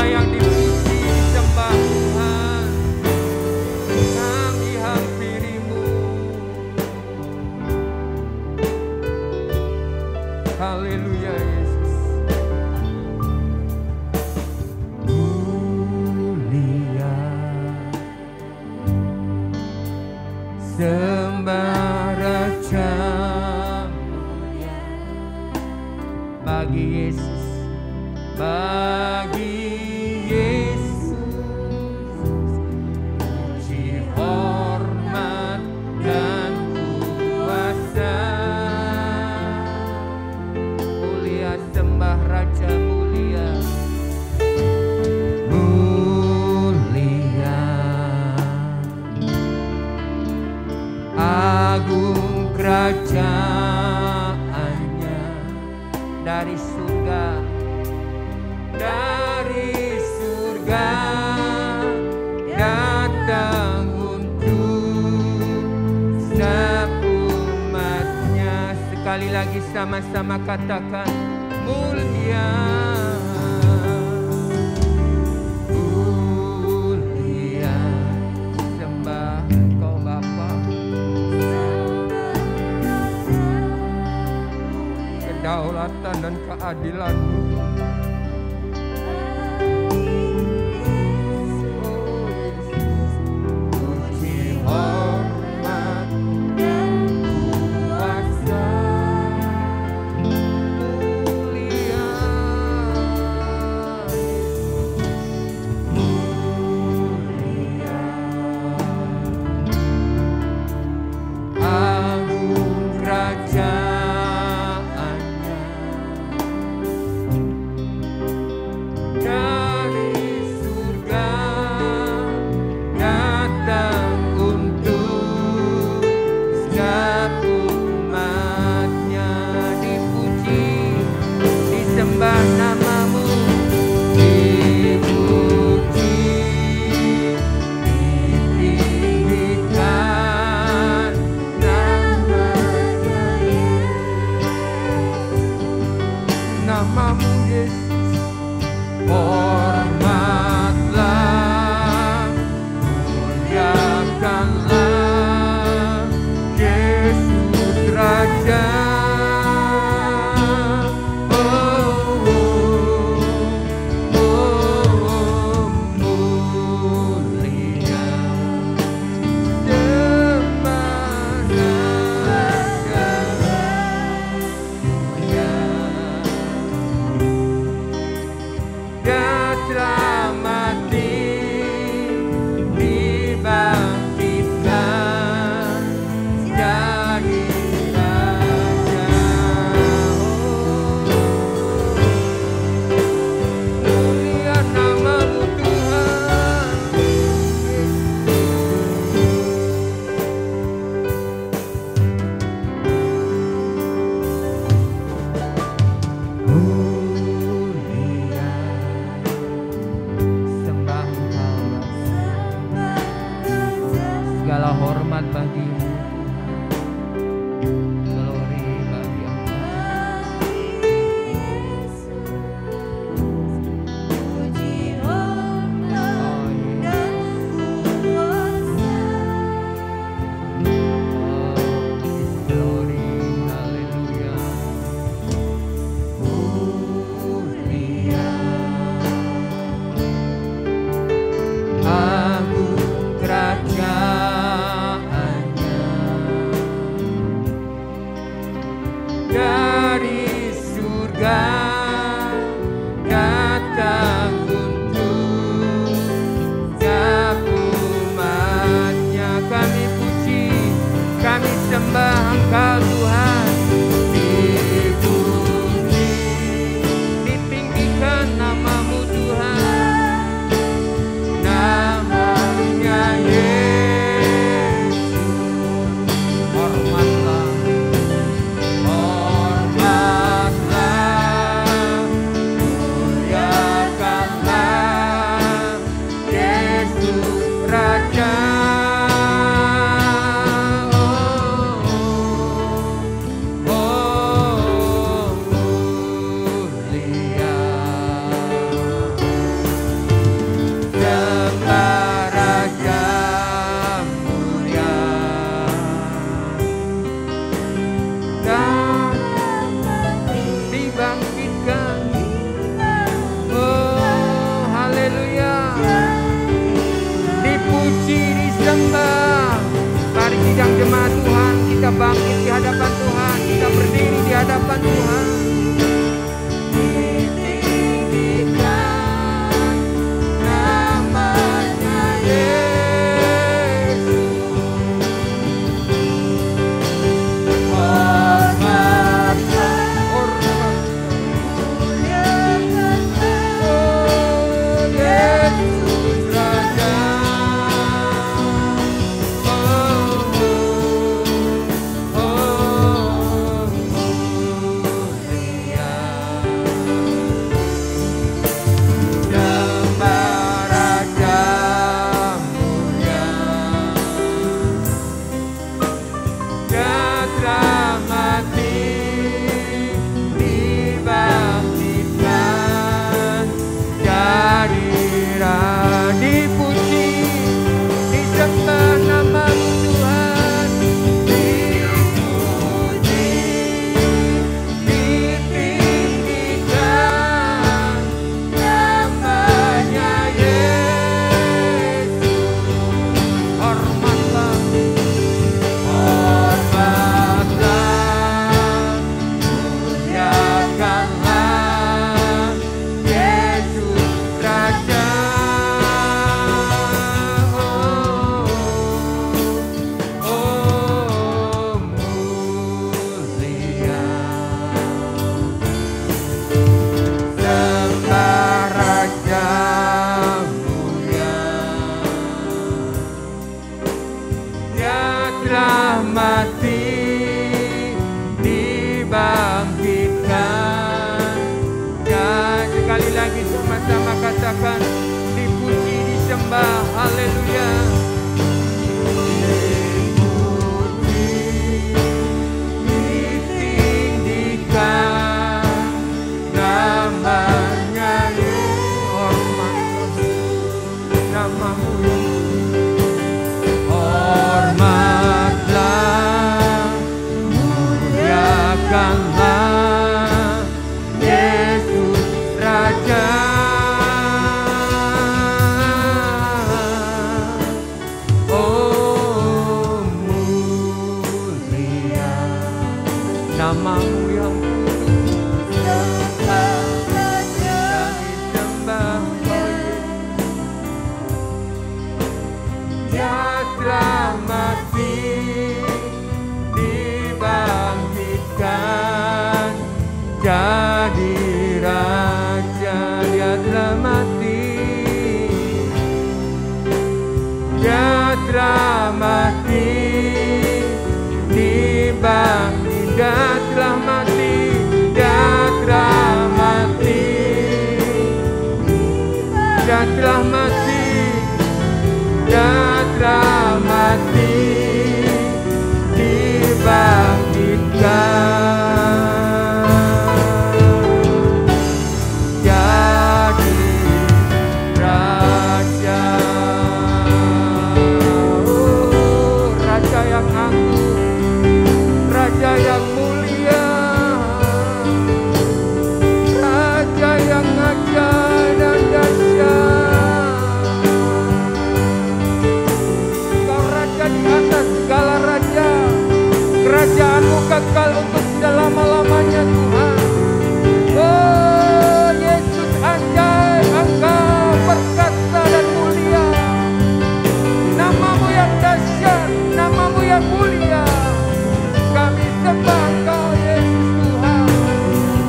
yang dipuji, disembah Tuhan. Kami hampirimu. Haleluya Yesus. Mulia, sembah Raja mulia bagi Yesus, bagi Yesus, puji hormat dan kuasa. Mulia sembah Raja mulia, mulia, agung kerajaannya dari surga, dari surga datang untuk setiap umatnya. Sekali lagi sama-sama katakan mulia, mulia, sembah Engkau Bapa. Kedaulatan dan keadilan-Mu. Puji hormat dan kuasa. Mulia, mulia, agung kerajaannya dari surga datang untuk setiap umatnya. Dipuji, disembah namamu, dipuji, ditinggikan namanya Yesus, namamu Yesus. Hormatlah, muliakanlah Yesus Raja. Oh, mulia, sembah Raja mulia. Dia telah mati, dibangkitkan jadi Raja. Mulia namamu Tuhan. Mulia, sembah Engkau Bapa. Segala hormat bagimu Tuhan. Glory bagi Engkau. Oh, glory, haleluya. Mulia, agung kerajaannya dari surga datang untuk setiap umatnya. Kami puji, kami sembah Engkau Tuhan. Dipuji, ditinggikan namamu Tuhan. Namanya Yesus. Hormatlah, hormatlah Haleluya. Namamu yang kudus, kami sembah Dia telah mati, dibangkitkan jadi raja. Dia telah mati, Dia telah mati, dibangkitkan. Dia telah mati, Dia telah mati, Dia telah mati, Dia telah mati, dibangkitkan jadi raja. Oh, raja yang agung, raja yang mulia, raja yang ajaib dan dahsyat. Kau raja di atas segala raja, kerajaanmu kekal untuk selama-lamanya Tuhan. Oh Yesus, ajaib, Engkau perkasa dan mulia. Namamu yang dahsyat, namamu yang mulia. Kami sembah Engkau Yesus Tuhan.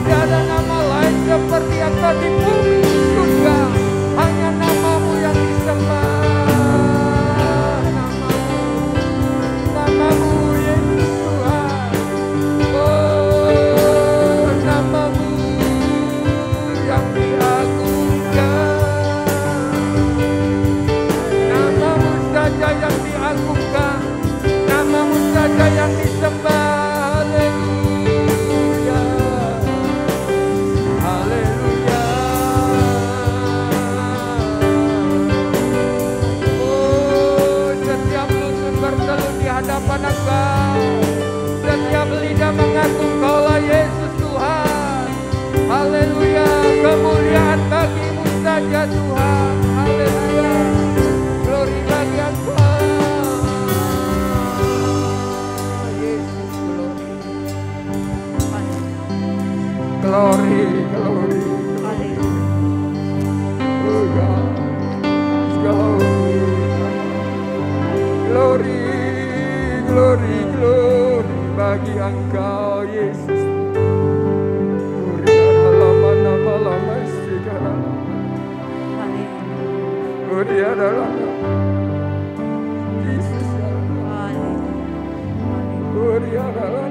Tiada nama lain seperti Engkau di bumi di surga. Hanya namamu yang disembah. Namamu Yesus Tuhan. Oh, namamu yang diagungkan. Namamu saja yang diagungkan. Namamu saja yang disembah. Haleluya, haleluya. Oh, setiap lutut bertelut di hadapan Engkau, setiap lidah mengaku Engkaulah Yesus Tuhan. Haleluya, kemuliaan bagi-Mu saja Tuhan. Haleluya, glory bagi Engkau. Glory, glory, glory. Oh God, glory, glory, glory bagi Engkau Yesus. Glory adalah Yesus. Glory adalah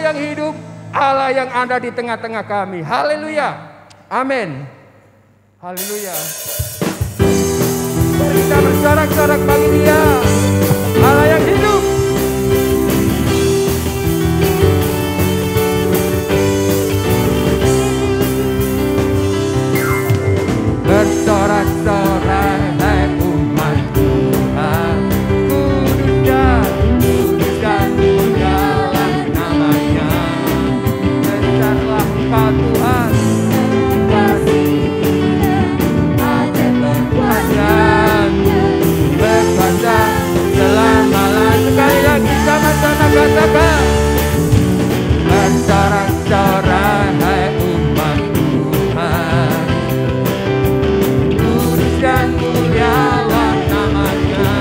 yang hidup, Allah yang ada di tengah-tengah kami. Haleluya. Amin. Haleluya. Mari kita bersorak-sorak bagi Dia, Allah yang hidup. Bersorak-sorak hai umat Tuhan, kudus dan mulialah namanya. Besarlah Engkau Tuhan, berkuasa selama-lamanya. Sekali lagi sama-sama katakan, bersorak-sorak hai umat Tuhan, kudus dan mulialah namanya.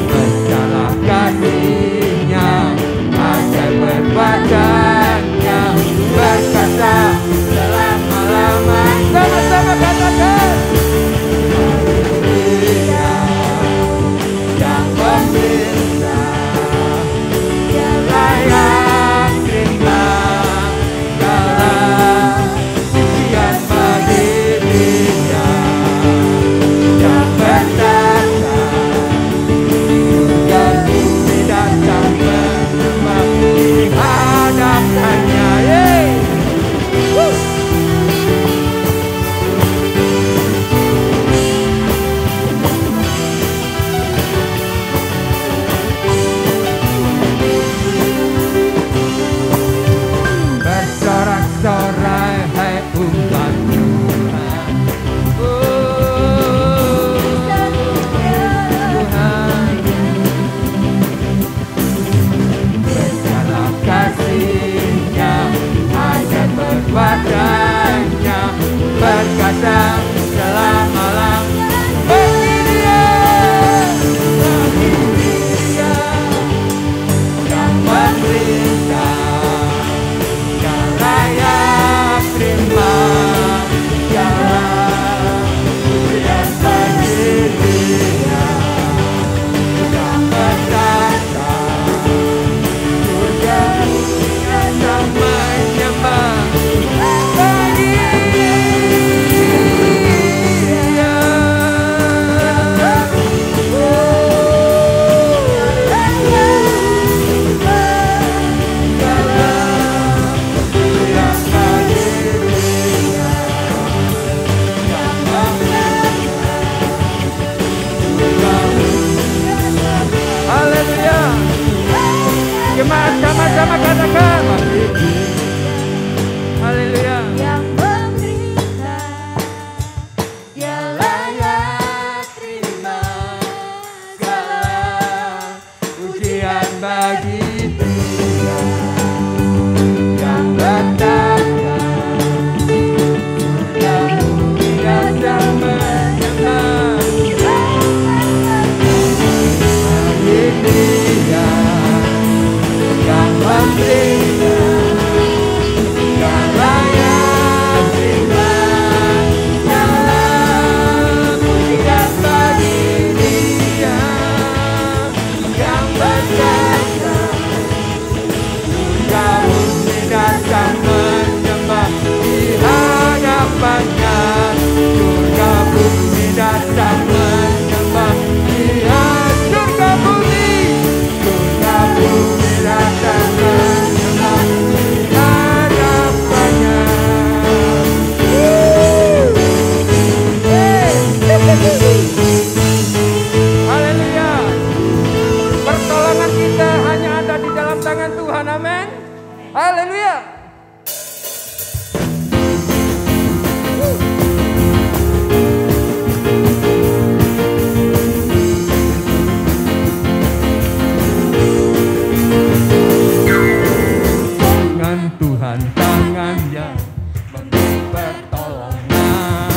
Besarlah kasih-Nya, ajaib perbuatan-Nya, berkuasa selama-lamanya. Sama-sama katakan, Dia yang memerintah, Dia layak terima segala pujian bagi Dia yang bertata surga bumi dan menyembah di hadapan-Nya. Bersorak-sorai hai umat Tuhan, Tuhan. Besarlah kasih-Nya, ajaib perbuatan-Nya, berkata selama-lamanya. Bagi Dia yang memerintah, layak terima segala pujian bagi Dia yang bertata surga bumi dan menyembah bagi Dia. Haleluya. Jemaat sama-sama katakan, haleluya. Yang memerintah, Dia layak terima segala Pujian bagi Dia yang bertata surga bumi dan menyembah bagi Dia yang memerintah, yang layak terima segala pujian bagi Dia yang bertata surga bumi dan menyembah di hadapan-Nya. Surga bumi dan menyembah di surga bumi dan menyembah di hadapan-Nya. Haleluya. Pertolongan kita hanya ada di dalam tangan Tuhan. Amin. Haleluya. Tangan Tuhan, tangan yang memberi pertolongan.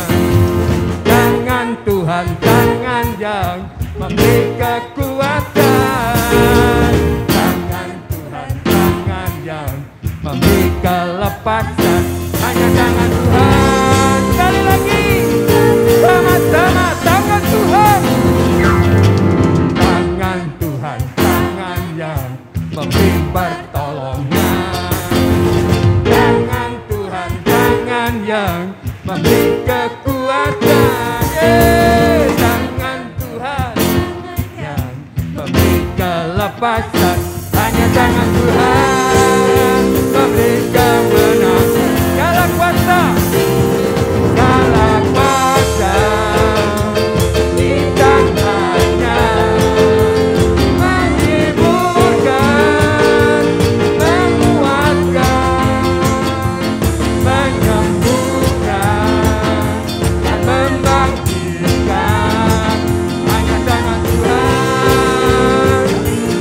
Tangan Tuhan, tangan yang memberi kekuatan. Tangan Tuhan, tangan yang memberi kelepasan. Hanya tangan Tuhan. Sekali lagi, sama-sama tangan Tuhan. Tangan Tuhan, tangan yang memberi pertolongan. Tangan Tuhan, tangan yang memberi kekuatan. Tangan Tuhan yang memberi kelepasan. Hanya tangan Tuhan memberi kemenangan. Segala kuasa, segala kuasa di tangannya, menghiburkan, menguatkan, menyembuhkan, dan membangkitkan. Hanya tangan Tuhan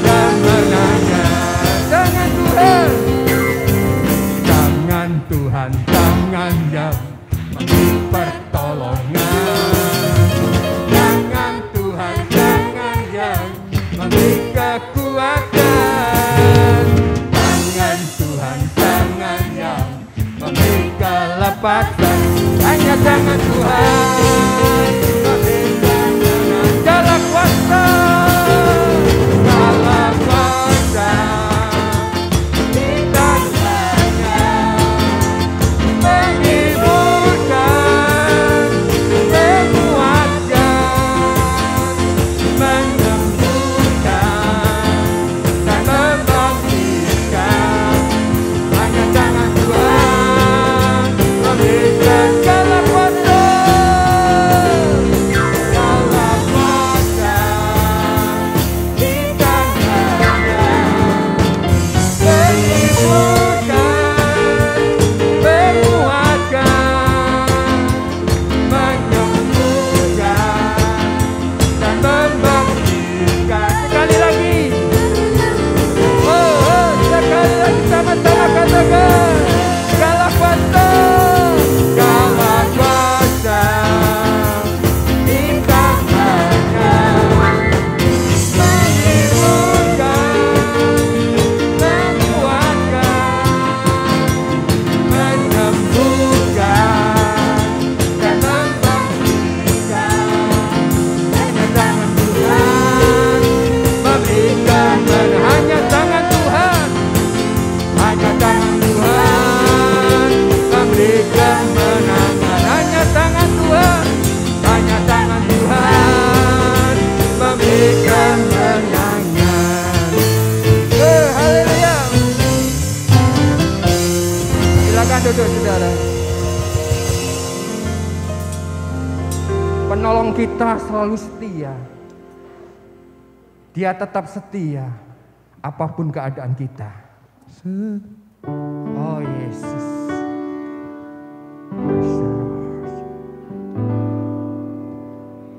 kemenangan. Tangan Tuhan, tangan Tuhan, tangan yang memberi pertolongan. Tangan Tuhan, tangan yang memberi kekuatan. Tangan Tuhan, tangan yang memberi kelepasan. Hanya tangan Tuhan memberi kemenangan. Segala kuasa, segala kuasa di tangannya, menghiburkan, menguatkan, menyembuhkan, dan membangkitkan. Hanya tangan Tuhan memberikan segala kuasa, segala kuasa di tangannya, menghiburkan, menguatkan, menyembuhkan, dan membangkitkan. Sekali lagi, sekali lagi sama-sama katakan, segala kuasa, segala kuasa di tangannya, menghiburkan, menguatkan, menyembuhkan, dan membangkitkan. Hanya tangan Tuhan memberikan kemenangan. Hanya tangan Tuhan, hanya tangan Tuhan memberi kemenangan. Hanya tangan Tuhan, hanya tangan Tuhan memberi kemenangan. Haleluya. Silakan duduk saudara. Penolong kita selalu setia. Dia tetap setia apapun keadaan kita. Oh Yesus.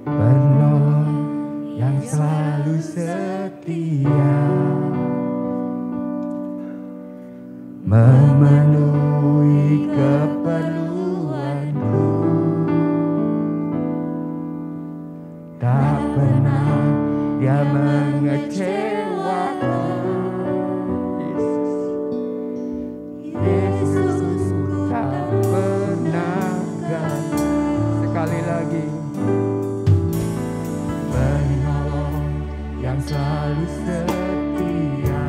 Penolong yang selalu setia, memenuhi keperluanku. Tak pernah dia mengecewakan. Yesus tak pernah gagal. Sekali lagi, penolong yang selalu setia,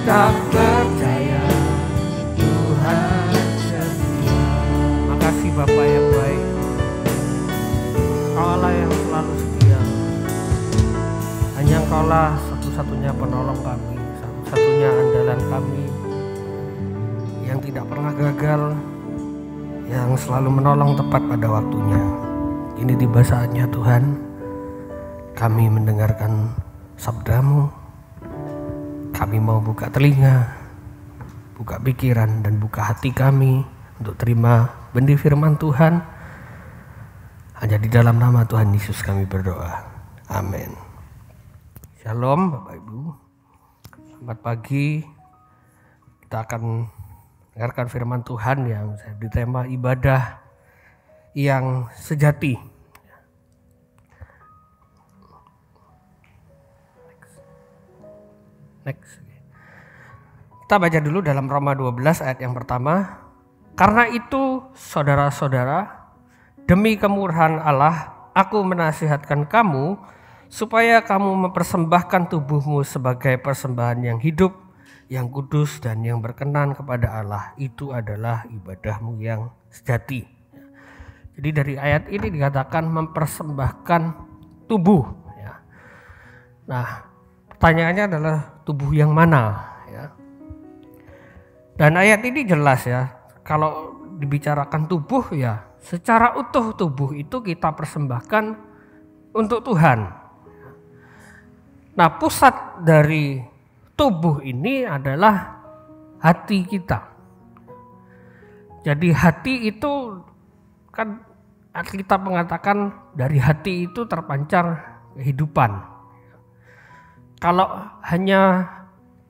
tetap percaya Tuhan setia. Makasih Bapa yang baik, Kau Allah yang selalu setia. Hanya Engkaulah satu-satunya penolong kami, satu-satunya andalan kami yang tidak pernah gagal, yang selalu menolong tepat pada waktunya. Ini tiba saatnya Tuhan, kami mendengarkan sabda-Mu. Kami mau buka telinga, buka pikiran dan buka hati kami untuk terima benih firman Tuhan. Hanya di dalam nama Tuhan Yesus kami berdoa. Amin. Shalom Bapak Ibu. Selamat pagi. Kita akan dengarkan firman Tuhan yang diberi tema ibadah yang sejati. Next. Kita baca dulu dalam Roma 12 ayat yang pertama. Karena itu saudara-saudara, demi kemurahan Allah, aku menasihatkan kamu supaya kamu mempersembahkan tubuhmu sebagai persembahan yang hidup, yang kudus dan yang berkenan kepada Allah. Itu adalah ibadahmu yang sejati. Jadi dari ayat ini dikatakan mempersembahkan tubuh. Nah, pertanyaannya adalah tubuh yang mana? Dan ayat ini jelas ya. Kalau dibicarakan tubuh ya, secara utuh tubuh itu kita persembahkan untuk Tuhan. Nah, pusat dari tubuh ini adalah hati kita. Jadi hati itu kan kita mengatakan dari hati itu terpancar kehidupan. Kalau hanya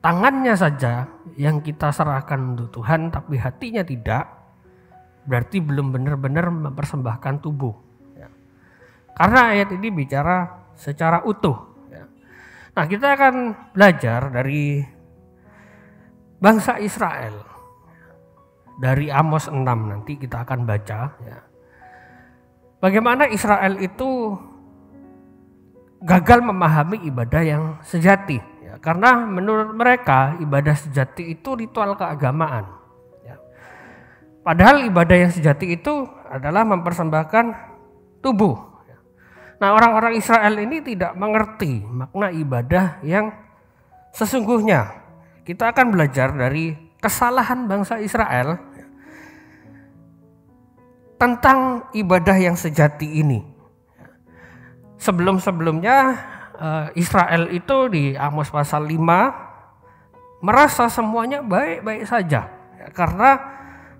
tangannya saja yang kita serahkan untuk Tuhan tapi hatinya tidak, berarti belum benar-benar mempersembahkan tubuh. Karena ayat ini bicara secara utuh. Nah, kita akan belajar dari bangsa Israel. Dari Amos 6 nanti kita akan baca. Bagaimana Israel itu gagal memahami ibadah yang sejati. Karena menurut mereka ibadah sejati itu ritual keagamaan. Padahal ibadah yang sejati itu adalah mempersembahkan tubuh. Nah, orang-orang Israel ini tidak mengerti makna ibadah yang sesungguhnya. Kita akan belajar dari kesalahan bangsa Israel tentang ibadah yang sejati ini. Sebelum-sebelumnya Israel itu di Amos pasal 5 merasa semuanya baik-baik saja karena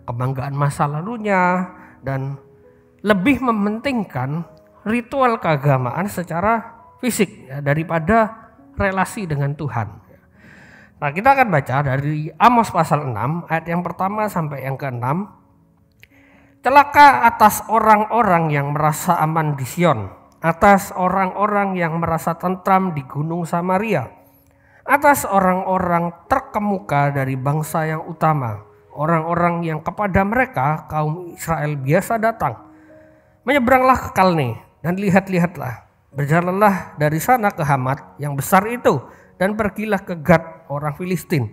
kebanggaan masa lalunya dan lebih mementingkan ritual keagamaan secara fisik daripada relasi dengan Tuhan. Nah, kita akan baca dari Amos pasal 6 ayat yang pertama sampai yang ke-6. Celaka atas orang-orang yang merasa aman di Sion, atas orang-orang yang merasa tentram di Gunung Samaria, atas orang-orang terkemuka dari bangsa yang utama, orang-orang yang kepada mereka kaum Israel biasa datang. Menyeberanglah ke Kalne dan lihat-lihatlah, berjalanlah dari sana ke Hamat yang besar itu dan pergilah ke Gad orang Filistin.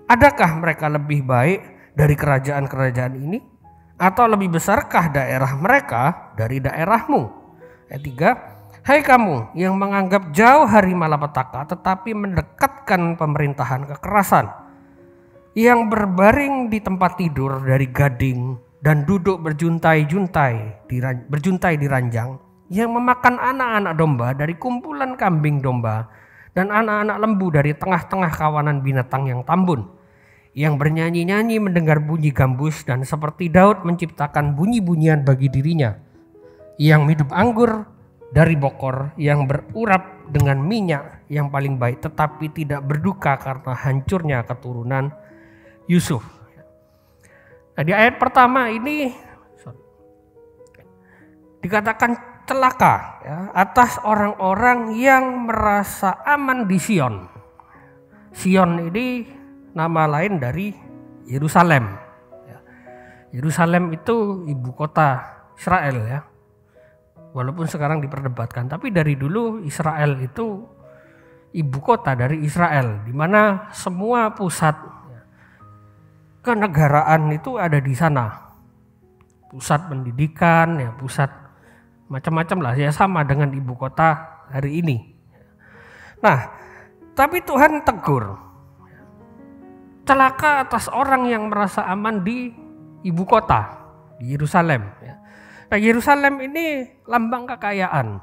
Adakah mereka lebih baik dari kerajaan-kerajaan ini? Atau lebih besarkah daerah mereka dari daerahmu? Ayat 3, hai kamu yang menganggap jauh hari malapetaka tetapi mendekatkan pemerintahan kekerasan, yang berbaring di tempat tidur dari gading dan duduk berjuntai di ranjang, yang memakan anak-anak domba dari kumpulan kambing domba dan anak-anak lembu dari tengah-tengah kawanan binatang yang tambun, yang bernyanyi-nyanyi mendengar bunyi gambus dan seperti Daud menciptakan bunyi-bunyian bagi dirinya, yang minum anggur dari bokor, yang berurap dengan minyak yang paling baik tetapi tidak berduka karena hancurnya keturunan Yusuf. Nah, di ayat pertama ini dikatakan celaka atas orang-orang yang merasa aman di Sion. Sion ini nama lain dari Yerusalem. Yerusalem itu ibu kota Israel ya. Walaupun sekarang diperdebatkan, tapi dari dulu Israel itu ibu kota dari Israel, di mana semua pusat kenegaraan itu ada di sana. Pusat pendidikan, ya pusat macam-macam lah, ya sama dengan ibu kota hari ini. Nah, tapi Tuhan tegur, celaka atas orang yang merasa aman di ibu kota, di Yerusalem. Nah, Yerusalem ini lambang kekayaan,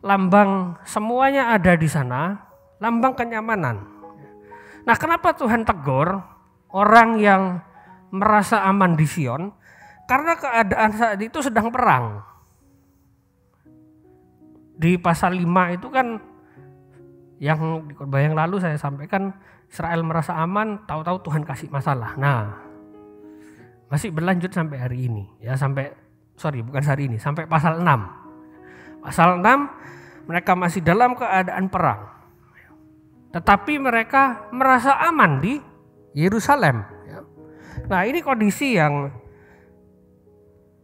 lambang semuanya ada di sana, lambang kenyamanan. Nah, kenapa Tuhan tegur orang yang merasa aman di Sion? Karena keadaan saat itu sedang perang. Di pasal 5 itu kan yang di khotbah yang lalu saya sampaikan, Israel merasa aman, tahu-tahu Tuhan kasih masalah. Nah, masih berlanjut sampai hari ini. Ya sampai sampai pasal 6. Pasal 6 mereka masih dalam keadaan perang. Tetapi mereka merasa aman di Yerusalem. Nah, ini kondisi yang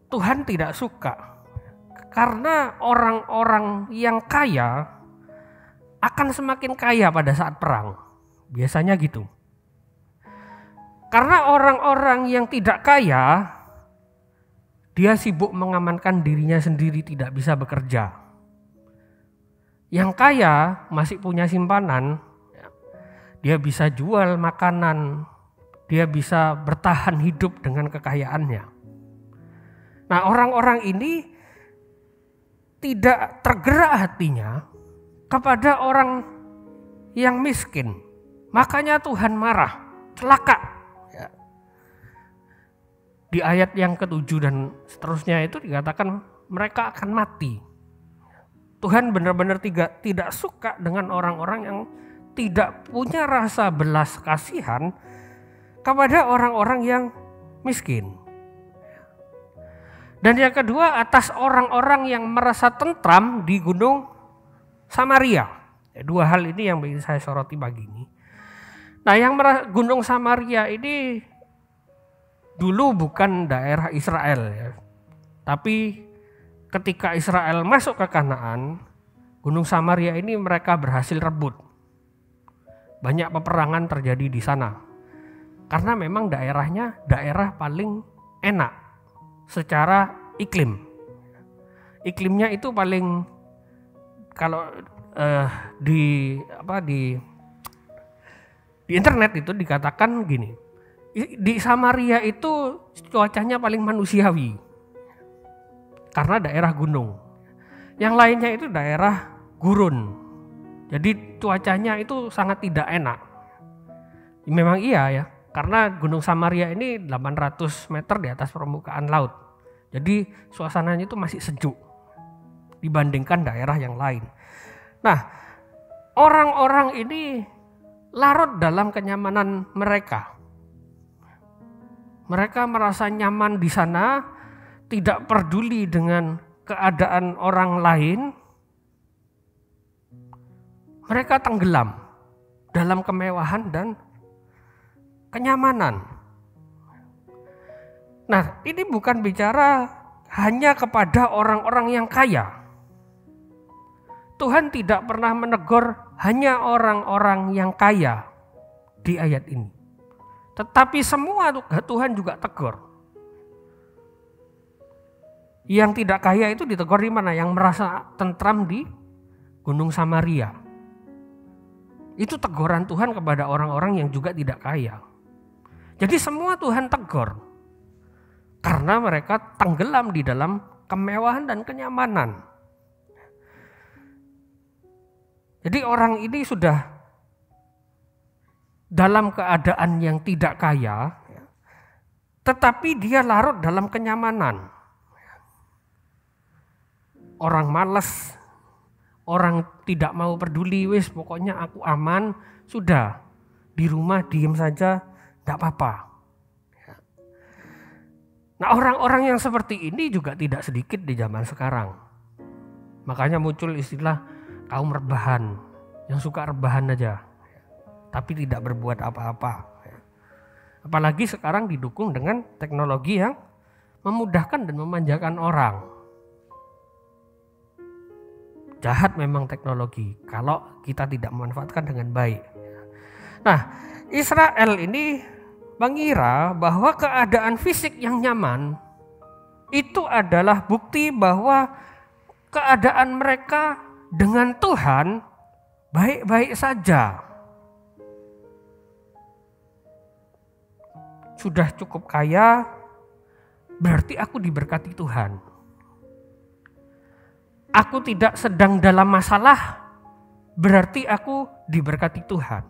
Tuhan tidak suka, karena orang-orang yang kaya akan semakin kaya pada saat perang. Biasanya gitu. Karena orang-orang yang tidak kaya, dia sibuk mengamankan dirinya sendiri, tidak bisa bekerja. Yang kaya masih punya simpanan, dia bisa jual makanan, dia bisa bertahan hidup dengan kekayaannya. Nah, orang-orang ini tidak tergerak hatinya kepada orang yang miskin. Makanya Tuhan marah, celaka. Ya. Di ayat yang ke-7 dan seterusnya itu dikatakan mereka akan mati. Tuhan benar-benar tidak suka dengan orang-orang yang tidak punya rasa belas kasihan kepada orang-orang yang miskin. Dan yang kedua, atas orang-orang yang merasa tentram di Gunung Samaria. Dua hal ini yang ingin saya soroti pagi ini. Nah, yang Gunung Samaria ini dulu bukan daerah Israel, ya. Tapi ketika Israel masuk ke Kanaan, Gunung Samaria ini mereka berhasil rebut. Banyak peperangan terjadi di sana. Karena memang daerahnya daerah paling enak secara iklim. Iklimnya itu paling, kalau di internet itu dikatakan gini, di Samaria itu cuacanya paling manusiawi karena daerah gunung. Yang lainnya itu daerah gurun, jadi cuacanya itu sangat tidak enak. Memang iya ya, karena Gunung Samaria ini 800 meter di atas permukaan laut. Jadi suasananya itu masih sejuk dibandingkan daerah yang lain. Nah, orang-orang ini larut dalam kenyamanan mereka. Mereka merasa nyaman di sana, tidak peduli dengan keadaan orang lain. Mereka tenggelam dalam kemewahan dan kenyamanan. Nah, ini bukan bicara hanya kepada orang-orang yang kaya. Tuhan tidak pernah menegur hanya orang-orang yang kaya di ayat ini. Tetapi semua Tuhan juga tegur. Yang tidak kaya itu ditegur di mana? Yang merasa tentram di Gunung Samaria. Itu teguran Tuhan kepada orang-orang yang juga tidak kaya. Jadi semua Tuhan tegur. Karena mereka tenggelam di dalam kemewahan dan kenyamanan. Jadi orang ini sudah dalam keadaan yang tidak kaya, tetapi dia larut dalam kenyamanan. Orang malas, orang tidak mau peduli, wis pokoknya aku aman, sudah di rumah diem saja, tidak apa-apa. Nah, orang-orang yang seperti ini juga tidak sedikit di zaman sekarang. Makanya muncul istilah kaum rebahan, yang suka rebahan aja, tapi tidak berbuat apa-apa. Apalagi sekarang didukung dengan teknologi yang memudahkan dan memanjakan orang. Jahat memang teknologi kalau kita tidak memanfaatkan dengan baik. Nah, Israel ini mengira bahwa keadaan fisik yang nyaman itu adalah bukti bahwa keadaan mereka dengan Tuhan baik-baik saja. Sudah cukup kaya, berarti aku diberkati Tuhan. Aku tidak sedang dalam masalah, berarti aku diberkati Tuhan.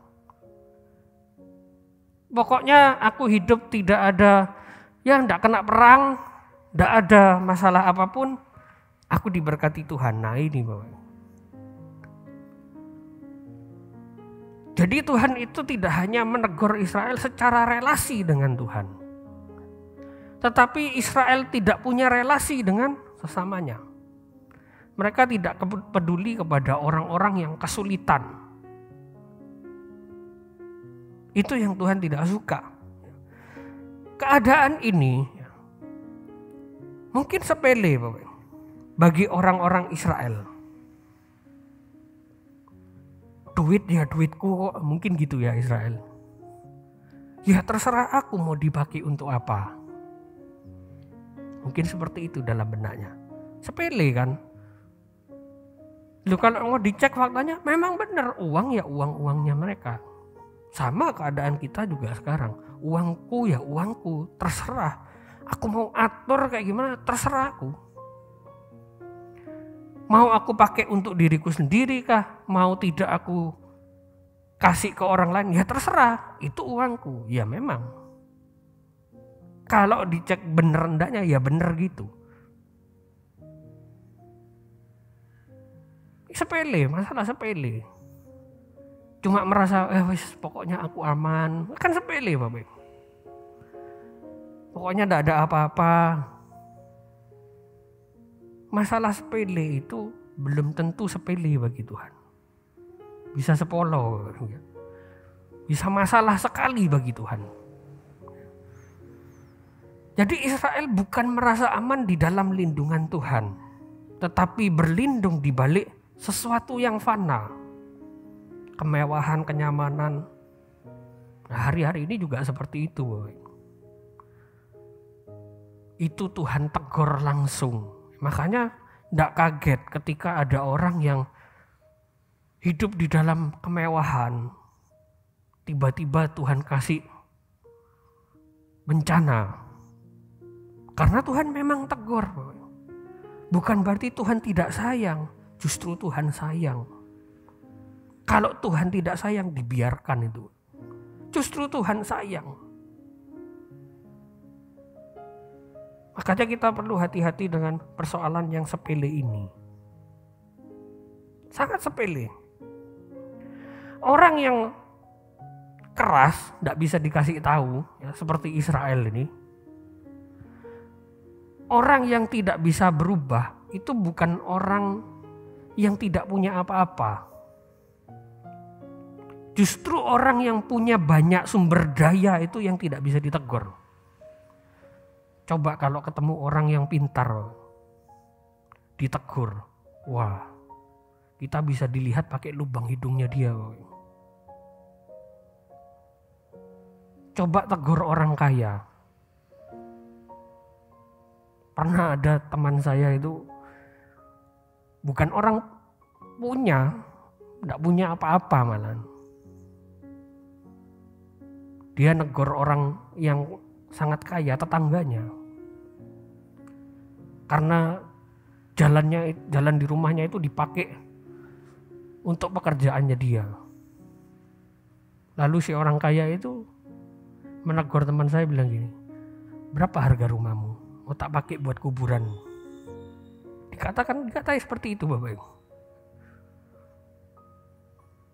Pokoknya aku hidup tidak ada, tidak kena perang, tidak ada masalah apapun, aku diberkati Tuhan. Nah ini Bapak. Jadi Tuhan itu tidak hanya menegur Israel secara relasi dengan Tuhan. Tetapi Israel tidak punya relasi dengan sesamanya. Mereka tidak peduli kepada orang-orang yang kesulitan. Itu yang Tuhan tidak suka. Keadaan ini mungkin sepele Bapak, bagi orang-orang Israel. Duit ya duitku, mungkin gitu ya Israel. Ya terserah aku mau dipakai untuk apa. Mungkin seperti itu dalam benaknya. Sepele kan. Loh kalau mau dicek faktanya memang benar uang ya uang-uangnya mereka. Sama keadaan kita juga sekarang. Uangku ya uangku, terserah. Aku mau atur kayak gimana terserah aku. Mau aku pakai untuk diriku sendiri kah? Mau tidak aku kasih ke orang lain? Ya terserah, itu uangku. Ya memang. Kalau dicek bener enggaknya ya bener gitu. Sepele, masalah sepele. Cuma merasa pokoknya aku aman. Kan sepele Bapak. Pokoknya enggak ada apa-apa. Masalah sepele itu belum tentu sepele bagi Tuhan. Bisa sepolo. Bisa masalah sekali bagi Tuhan. Jadi Israel bukan merasa aman di dalam lindungan Tuhan. Tetapi berlindung di balik sesuatu yang fana. Kemewahan, kenyamanan. Nah, hari-hari ini juga seperti itu. Itu Tuhan tegur langsung. Makanya tidak kaget ketika ada orang yang hidup di dalam kemewahan. Tiba-tiba Tuhan kasih bencana. Karena Tuhan memang tegur. Bukan berarti Tuhan tidak sayang. Justru Tuhan sayang. Kalau Tuhan tidak sayang dibiarkan itu. Justru Tuhan sayang. Makanya kita perlu hati-hati dengan persoalan yang sepele ini. Sangat sepele. Orang yang keras, tidak bisa dikasih tahu, ya, seperti Israel ini. Orang yang tidak bisa berubah, itu bukan orang yang tidak punya apa-apa. Justru orang yang punya banyak sumber daya itu yang tidak bisa ditegur. Coba kalau ketemu orang yang pintar, ditegur. Wah, kita bisa dilihat pakai lubang hidungnya dia. Coba tegur orang kaya. Pernah ada teman saya itu bukan orang punya, tidak punya apa-apa malah. Dia negor orang yang sangat kaya, tetangganya. Karena jalan di rumahnya itu dipakai untuk pekerjaannya dia. Lalu si orang kaya itu menegur teman saya bilang gini, berapa harga rumahmu? Mau tak pakai buat kuburan? Dikatai seperti itu Bapak Ibu.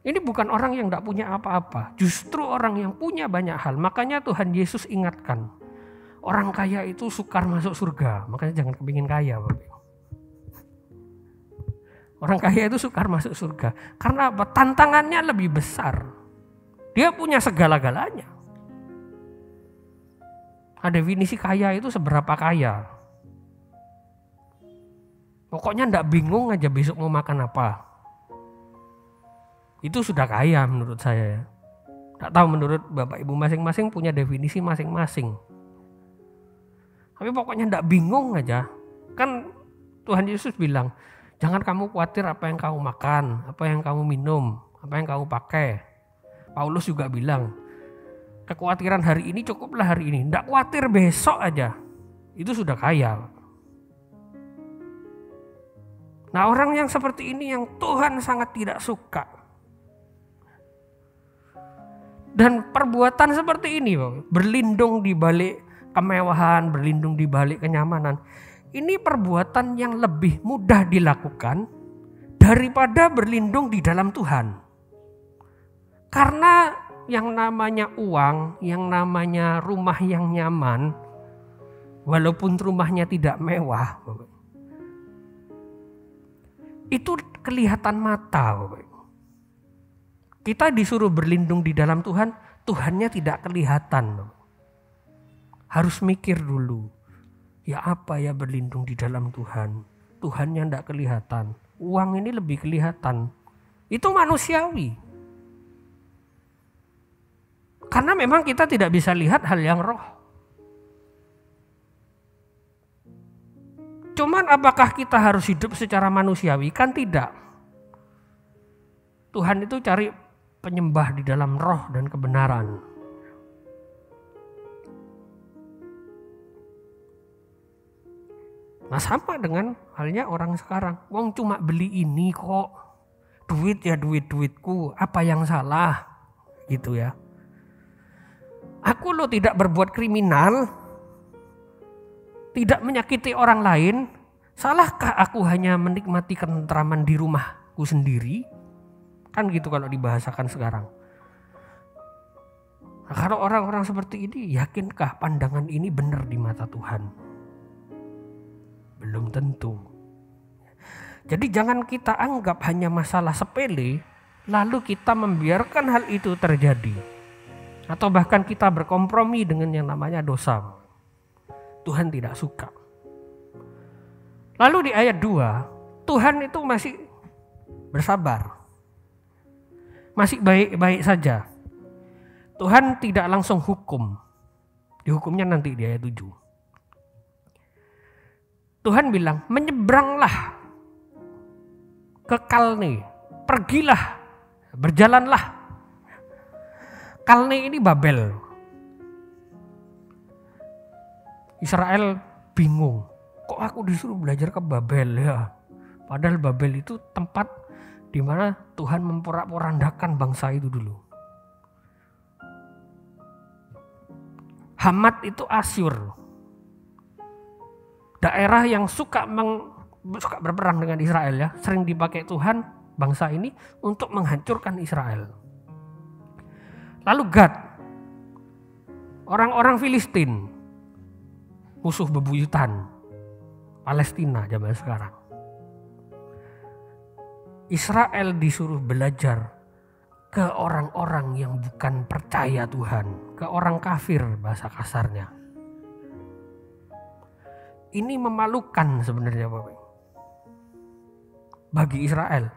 Ini bukan orang yang tidak punya apa-apa. Justru orang yang punya banyak hal. Makanya Tuhan Yesus ingatkan. Orang kaya itu sukar masuk surga. Makanya jangan kepingin kaya Bapak Ibu. Orang kaya itu sukar masuk surga. Karena apa? Tantangannya lebih besar. Dia punya segala-galanya. Definisi kaya itu seberapa kaya. Pokoknya ndak bingung aja besok mau makan apa. Itu sudah kaya menurut saya ya. Nggak tahu menurut Bapak Ibu masing-masing punya definisi masing-masing. Tapi pokoknya ndak bingung aja. Kan Tuhan Yesus bilang, jangan kamu khawatir apa yang kamu makan, apa yang kamu minum, apa yang kamu pakai. Paulus juga bilang, kekhawatiran hari ini cukuplah hari ini. Ndak khawatir besok aja. Itu sudah kaya. Nah, orang yang seperti ini yang Tuhan sangat tidak suka. Dan perbuatan seperti ini, berlindung di balik kemewahan, berlindung di balik kenyamanan. Ini perbuatan yang lebih mudah dilakukan daripada berlindung di dalam Tuhan. Karena yang namanya uang, yang namanya rumah yang nyaman, walaupun rumahnya tidak mewah, itu kelihatan mata. Kita disuruh berlindung di dalam Tuhan, Tuhannya tidak kelihatan. Harus mikir dulu, ya apa ya berlindung di dalam Tuhan. Tuhannya tidak kelihatan, uang ini lebih kelihatan. Itu manusiawi. Karena memang kita tidak bisa lihat hal yang roh. Cuman apakah kita harus hidup secara manusiawi? Kan tidak. Tuhan itu cari penyembah di dalam roh dan kebenaran. Nah, sama dengan halnya orang sekarang. Wong cuma beli ini kok. Duit ya duitku. Apa yang salah? Gitu ya. Aku lo tidak berbuat kriminal. Tidak menyakiti orang lain. Salahkah aku hanya menikmati ketentraman di rumahku sendiri? Kan gitu kalau dibahasakan sekarang. Nah, kalau orang-orang seperti ini, yakinkah pandangan ini benar di mata Tuhan? Belum tentu. Jadi jangan kita anggap hanya masalah sepele, lalu kita membiarkan hal itu terjadi. Atau bahkan kita berkompromi dengan yang namanya dosa. Tuhan tidak suka. Lalu di ayat 2, Tuhan itu masih bersabar. Masih baik-baik saja. Tuhan tidak langsung hukum. Dihukumnya nanti di ayat 7. Tuhan bilang, menyeberanglah ke Kalne. Pergilah, berjalanlah. Kalne ini Babel. Israel bingung, kok aku disuruh belajar ke Babel ya? Padahal Babel itu tempat di mana Tuhan memporak-porandakan bangsa itu dulu. Hamat itu Asyur, daerah yang suka berperang dengan Israel ya, sering dipakai Tuhan bangsa ini untuk menghancurkan Israel. Lalu Gad, orang-orang Filistin. Musuh bebuyutan Palestina zaman sekarang. Israel disuruh belajar ke orang-orang yang bukan percaya Tuhan, ke orang kafir bahasa kasarnya. Ini memalukan sebenarnya Bapak. Bagi Israel.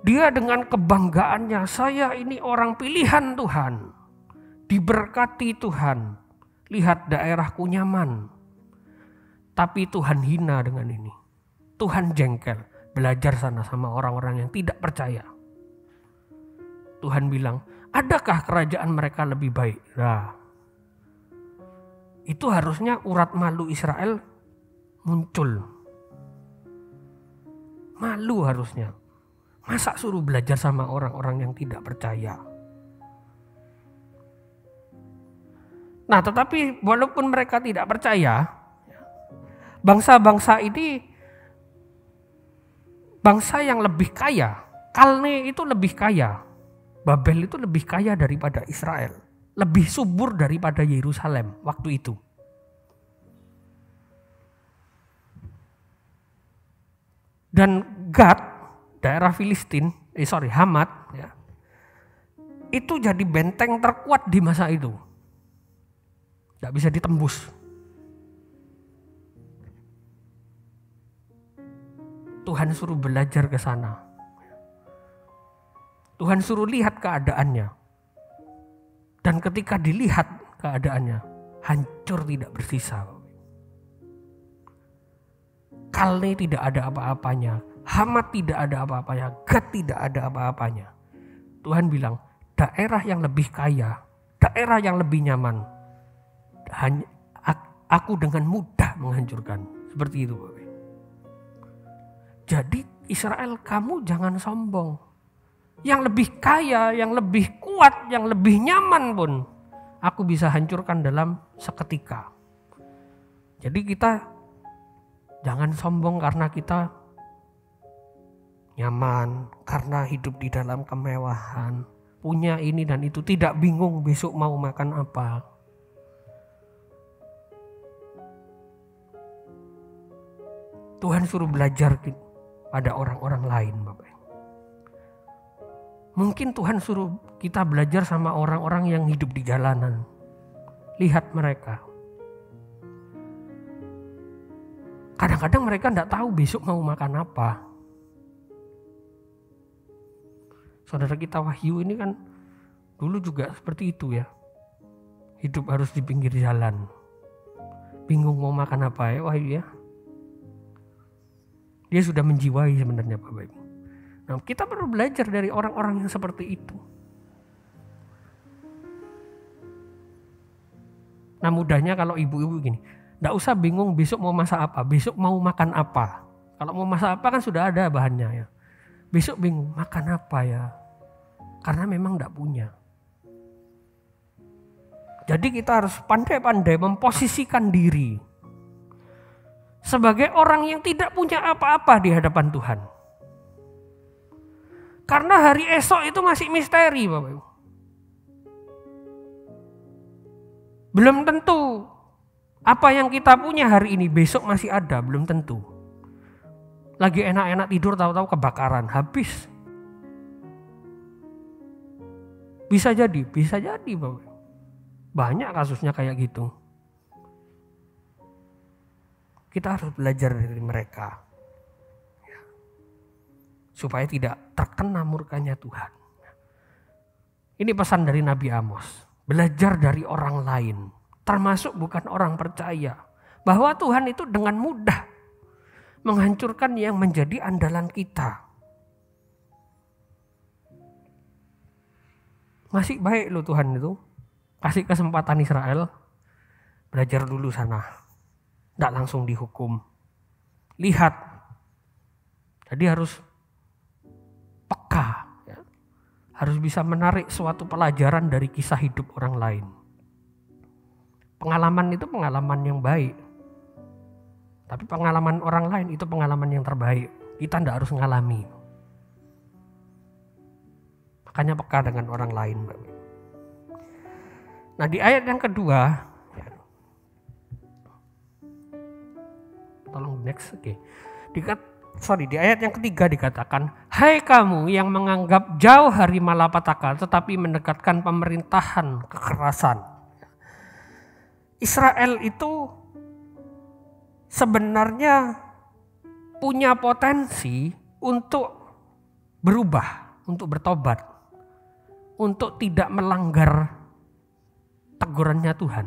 Dia dengan kebanggaannya, saya ini orang pilihan Tuhan, diberkati Tuhan. Lihat daerahku nyaman. Tapi Tuhan hina dengan ini. Tuhan jengkel. Belajar sana sama orang-orang yang tidak percaya. Tuhan bilang, adakah kerajaan mereka lebih baik? Nah, itu harusnya urat malu Israel muncul. Malu harusnya. Masa suruh belajar sama orang-orang yang tidak percaya? Nah, tetapi walaupun mereka tidak percaya, bangsa-bangsa ini bangsa yang lebih kaya. Kalne itu lebih kaya. Babel itu lebih kaya daripada Israel. Lebih subur daripada Yerusalem waktu itu. Dan Gad, daerah Filistin, Hamat, ya, itu jadi benteng terkuat di masa itu. Tidak bisa ditembus. Tuhan suruh belajar ke sana. Tuhan suruh lihat keadaannya. Dan ketika dilihat keadaannya, hancur tidak bersisa. Kalne tidak ada apa-apanya, Hamat tidak ada apa-apanya, Gad tidak ada apa-apanya. Tuhan bilang, daerah yang lebih kaya, daerah yang lebih nyaman, aku dengan mudah menghancurkan. Seperti itu. Jadi Israel, kamu jangan sombong. Yang lebih kaya, yang lebih kuat, yang lebih nyaman pun aku bisa hancurkan dalam seketika. Jadi kita jangan sombong karena kita nyaman, karena hidup di dalam kemewahan, punya ini dan itu, tidak bingung besok mau makan apa. Tuhan suruh belajar pada orang-orang lain, Bapak. Mungkin Tuhan suruh kita belajar sama orang-orang yang hidup di jalanan. Lihat mereka. Kadang-kadang mereka tidak tahu besok mau makan apa. Saudara kita Wahyu ini kan dulu juga seperti itu ya. Hidup harus di pinggir jalan. Bingung mau makan apa ya Wahyu ya. Dia sudah menjiwai sebenarnya Bapak Ibu. Nah, kita perlu belajar dari orang-orang yang seperti itu. Nah, mudahnya kalau ibu-ibu gini, enggak usah bingung besok mau masak apa, besok mau makan apa. Kalau mau masak apa kan sudah ada bahannya ya. Besok bingung makan apa ya, karena memang enggak punya. Jadi kita harus pandai-pandai memposisikan diri sebagai orang yang tidak punya apa-apa di hadapan Tuhan. Karena hari esok itu masih misteri, Bapak Ibu. Belum tentu apa yang kita punya hari ini besok masih ada, belum tentu. Lagi enak-enak tidur tahu-tahu kebakaran, habis. Bisa jadi Bapak Ibu. Banyak kasusnya kayak gitu. Kita harus belajar dari mereka. Supaya tidak terkena murkanya Tuhan. Ini pesan dari Nabi Amos. Belajar dari orang lain. Termasuk bukan orang percaya. Bahwa Tuhan itu dengan mudah menghancurkan yang menjadi andalan kita. Masih baik loh Tuhan itu. Kasih kesempatan Israel. Belajar dulu sana. Tidak langsung dihukum. Lihat. Jadi harus peka. Ya. Harus bisa menarik suatu pelajaran dari kisah hidup orang lain. Pengalaman itu pengalaman yang baik. Tapi pengalaman orang lain itu pengalaman yang terbaik. Kita tidak harus ngalami. Makanya peka dengan orang lain. Nah di ayat yang kedua, tolong next, oke. Di ayat yang ketiga dikatakan, hai kamu yang menganggap jauh hari malapetaka tetapi mendekatkan pemerintahan kekerasan. Israel itu sebenarnya punya potensi untuk berubah, untuk bertobat, untuk tidak melanggar tegurannya Tuhan.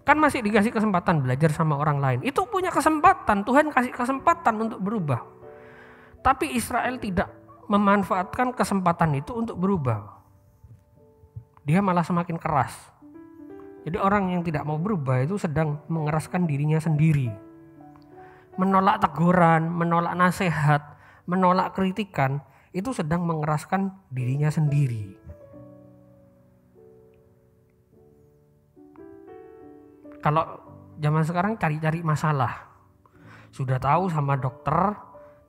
Kan masih dikasih kesempatan belajar sama orang lain. Itu punya kesempatan, Tuhan kasih kesempatan untuk berubah. Tapi Israel tidak memanfaatkan kesempatan itu untuk berubah. Dia malah semakin keras. Jadi orang yang tidak mau berubah itu sedang mengeraskan dirinya sendiri. Menolak teguran, menolak nasihat, menolak kritikan, itu sedang mengeraskan dirinya sendiri. Kalau zaman sekarang cari-cari masalah. Sudah tahu sama dokter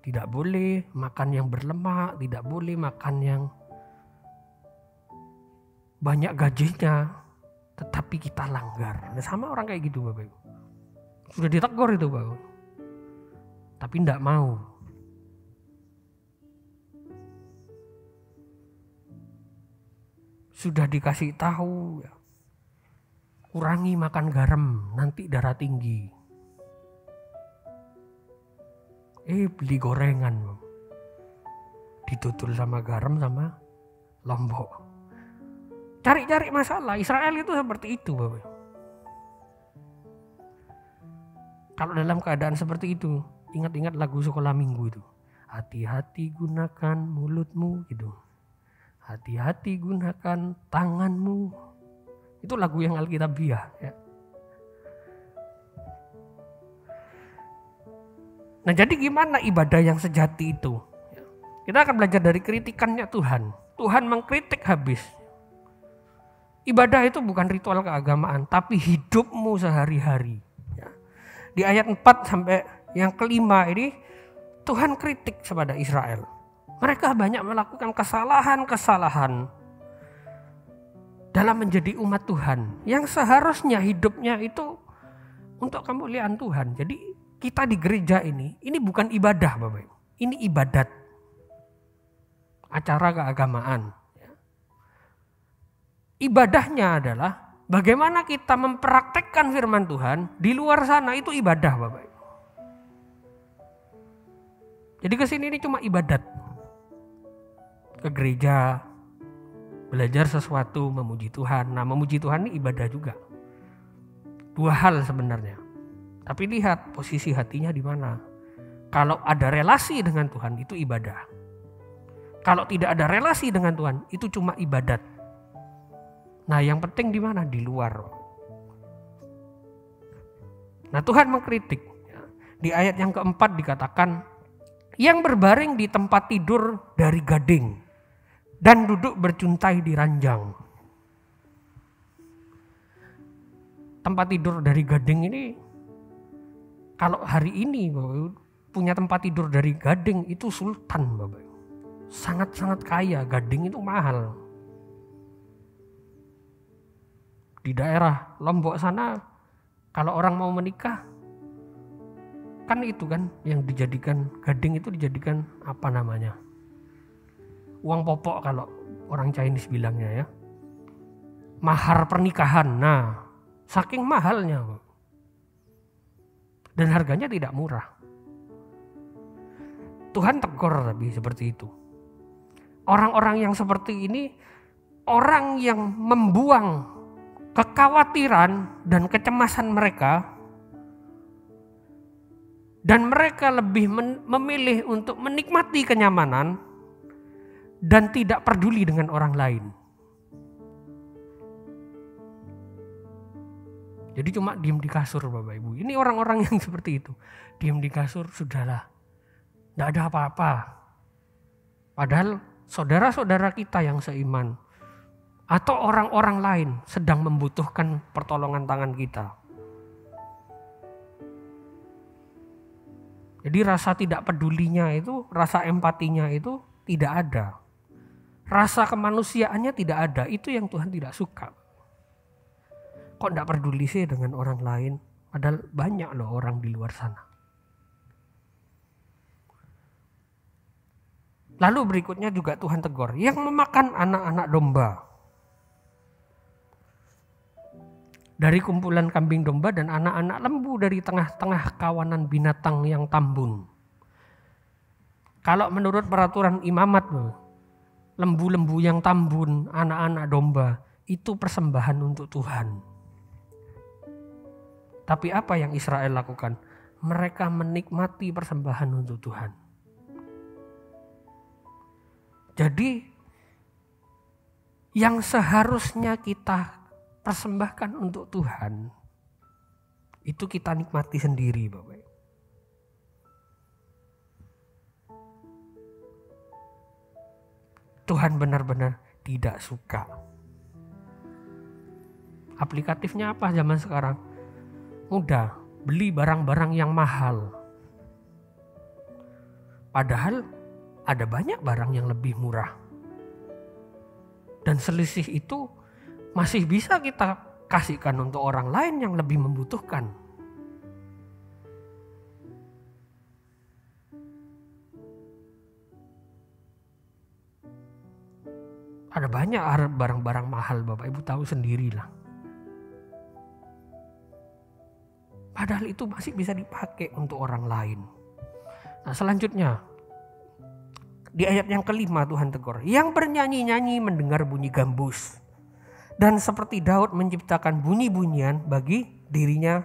tidak boleh makan yang berlemak, tidak boleh makan yang banyak gajinya, tetapi kita langgar. Nah, sama orang kayak gitu Bapak Ibu. Sudah ditegur itu Bapak. Tapi tidak mau. Sudah dikasih tahu ya. Kurangi makan garam, nanti darah tinggi. Beli gorengan. Ditutul sama garam sama lombok. Cari-cari masalah. Israel itu seperti itu, Bapak. Kalau dalam keadaan seperti itu, ingat-ingat lagu sekolah minggu itu. Hati-hati gunakan mulutmu gitu. Hati-hati gunakan tanganmu. Itu lagu yang Alkitabiah ya. Nah, jadi gimana ibadah yang sejati itu? Kita akan belajar dari kritikannya Tuhan. Tuhan mengkritik habis. Ibadah itu bukan ritual keagamaan, tapi hidupmu sehari-hari. Di ayat 4 sampai yang kelima ini, Tuhan kritik kepada Israel. Mereka banyak melakukan kesalahan-kesalahan dalam menjadi umat Tuhan. Yang seharusnya hidupnya itu untuk kemuliaan Tuhan. Jadi kita di gereja ini bukan ibadah Bapak. Ini ibadat. Acara keagamaan. Ibadahnya adalah bagaimana kita mempraktekkan firman Tuhan di luar sana, itu ibadah Bapak. Jadi kesini ini cuma ibadat. Ke gereja, belajar sesuatu, memuji Tuhan. Nah, memuji Tuhan ini ibadah juga. Dua hal sebenarnya. Tapi lihat posisi hatinya di mana. Kalau ada relasi dengan Tuhan itu ibadah. Kalau tidak ada relasi dengan Tuhan itu cuma ibadat. Nah, yang penting di mana? Di luar. Nah, Tuhan mengkritik. Di ayat yang keempat dikatakan, yang berbaring di tempat tidur dari gading dan duduk berjuntai di ranjang. Tempat tidur dari gading ini, kalau hari ini Bapak, punya tempat tidur dari gading itu sultan Bapak. Sangat-sangat kaya, gading itu mahal. Di daerah Lombok sana, kalau orang mau menikah, kan itu kan yang dijadikan gading itu dijadikan apa namanya? Uang pokok kalau orang Chinese bilangnya ya. Mahar pernikahan. Nah, saking mahalnya. Dan harganya tidak murah. Tuhan tegur tapi seperti itu. Orang-orang yang seperti ini, orang yang membuang kekhawatiran dan kecemasan mereka, dan mereka lebih memilih untuk menikmati kenyamanan dan tidak peduli dengan orang lain. Jadi cuma diem di kasur Bapak Ibu. Ini orang-orang yang seperti itu. Diem di kasur, sudahlah. Tidak ada apa-apa. Padahal saudara-saudara kita yang seiman atau orang-orang lain sedang membutuhkan pertolongan tangan kita. Jadi rasa tidak pedulinya itu, rasa empatinya itu tidak ada. Rasa kemanusiaannya tidak ada. Itu yang Tuhan tidak suka. Kok tidak peduli sih dengan orang lain? Padahal banyak loh orang di luar sana. Lalu berikutnya juga Tuhan tegur, yang memakan anak-anak domba. Dari kumpulan kambing domba dan anak-anak lembu dari tengah-tengah kawanan binatang yang tambun. Kalau menurut peraturan imamat, lembu-lembu yang tambun, anak-anak domba, itu persembahan untuk Tuhan. Tapi apa yang Israel lakukan? Mereka menikmati persembahan untuk Tuhan. Jadi yang seharusnya kita persembahkan untuk Tuhan, itu kita nikmati sendiri Bapak. Tuhan benar-benar tidak suka. Aplikatifnya apa zaman sekarang? Mudah, beli barang-barang yang mahal. Padahal ada banyak barang yang lebih murah. Dan selisih itu masih bisa kita kasihkan untuk orang lain yang lebih membutuhkan. Ada banyak barang-barang mahal Bapak Ibu tahu sendirilah. Padahal itu masih bisa dipakai untuk orang lain. Nah, selanjutnya di ayat yang kelima Tuhan tegur, yang bernyanyi-nyanyi mendengar bunyi gambus dan seperti Daud menciptakan bunyi-bunyian bagi dirinya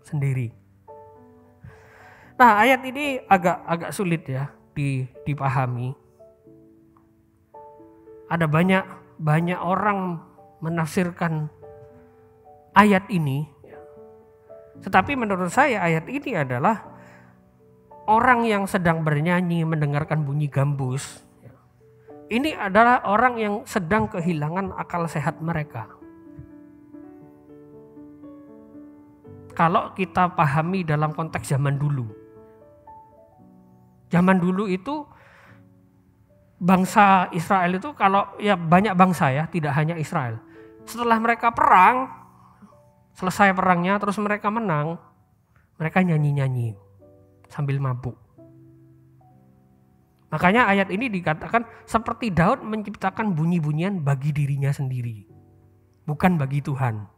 sendiri. Nah, ayat ini agak sulit ya dipahami. Ada banyak orang menafsirkan ayat ini. Tetapi menurut saya ayat ini adalah orang yang sedang bernyanyi mendengarkan bunyi gambus. Ini adalah orang yang sedang kehilangan akal sehat mereka. Kalau kita pahami dalam konteks zaman dulu. Zaman dulu itu bangsa Israel itu kalau ya banyak bangsa ya, tidak hanya Israel. Setelah mereka perang, selesai perangnya terus mereka menang, mereka nyanyi-nyanyi sambil mabuk. Makanya ayat ini dikatakan seperti Daud menciptakan bunyi-bunyian bagi dirinya sendiri, bukan bagi Tuhan.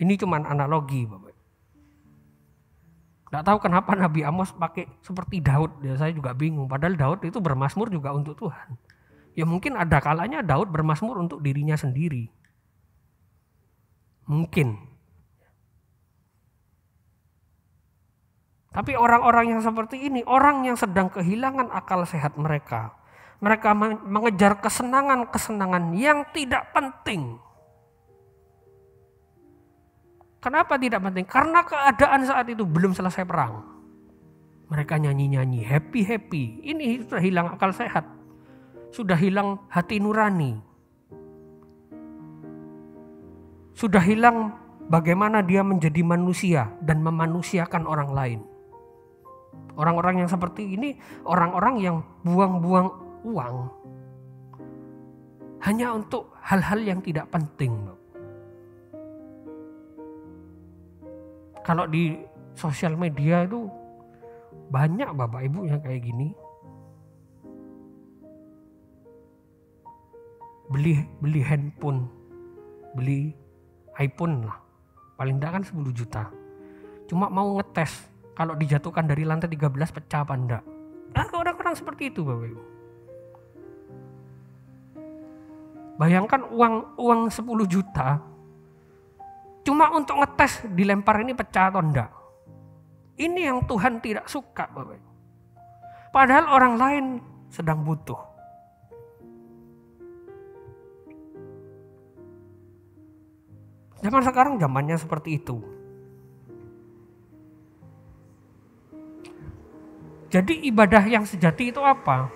Ini cuma analogi, Bapak. Nggak tahu kenapa Nabi Amos pakai seperti Daud, ya saya juga bingung. Padahal Daud itu bermazmur juga untuk Tuhan. Ya mungkin ada kalanya Daud bermazmur untuk dirinya sendiri. Mungkin. Tapi orang-orang yang seperti ini, orang yang sedang kehilangan akal sehat mereka. Mereka mengejar kesenangan-kesenangan yang tidak penting. Kenapa tidak penting? Karena keadaan saat itu belum selesai perang. Mereka nyanyi-nyanyi, happy-happy. Ini sudah hilang akal sehat. Sudah hilang hati nurani. Sudah hilang bagaimana dia menjadi manusia dan memanusiakan orang lain. Orang-orang yang seperti ini, orang-orang yang buang-buang uang hanya untuk hal-hal yang tidak penting. Kalau di sosial media itu banyak bapak ibu yang kayak gini. Beli handphone, beli iPhone lah. Paling enggak kan 10 juta. Cuma mau ngetes kalau dijatuhkan dari lantai 13 pecah apa enggak. Orang-orang seperti itu bapak ibu. Bayangkan uang 10 juta cuma untuk ngetes dilempar ini pecah atau enggak. Ini yang Tuhan tidak suka Bapak. Padahal orang lain sedang butuh. Zaman sekarang zamannya seperti itu. Jadi ibadah yang sejati itu apa?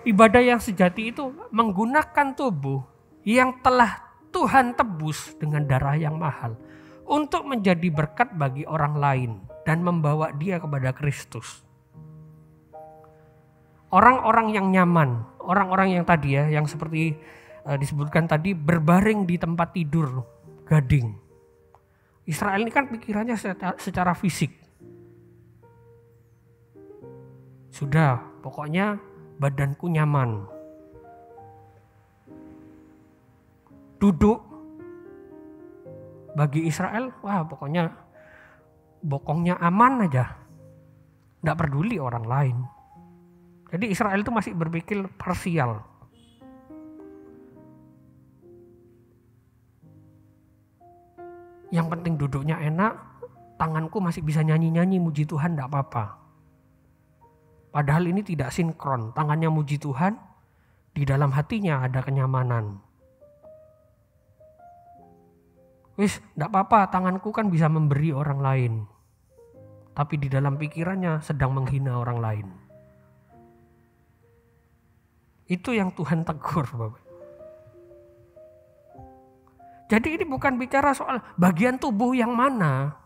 Ibadah yang sejati itu menggunakan tubuh yang telah Tuhan tebus dengan darah yang mahal untuk menjadi berkat bagi orang lain dan membawa dia kepada Kristus. Orang-orang yang nyaman, orang-orang yang tadi ya, yang seperti disebutkan tadi berbaring di tempat tidur gading. Israel ini kan pikirannya secara fisik. Sudah, pokoknya badanku nyaman. Duduk bagi Israel, wah pokoknya bokongnya aman aja. Nggak peduli orang lain. Jadi Israel itu masih berpikir parsial. Yang penting duduknya enak, tanganku masih bisa nyanyi-nyanyi muji Tuhan nggak apa-apa. Padahal ini tidak sinkron, tangannya muji Tuhan, di dalam hatinya ada kenyamanan. Wis, enggak apa-apa, tanganku kan bisa memberi orang lain. Tapi di dalam pikirannya sedang menghina orang lain. Itu yang Tuhan tegur, Bapak. Jadi ini bukan bicara soal bagian tubuh yang mana.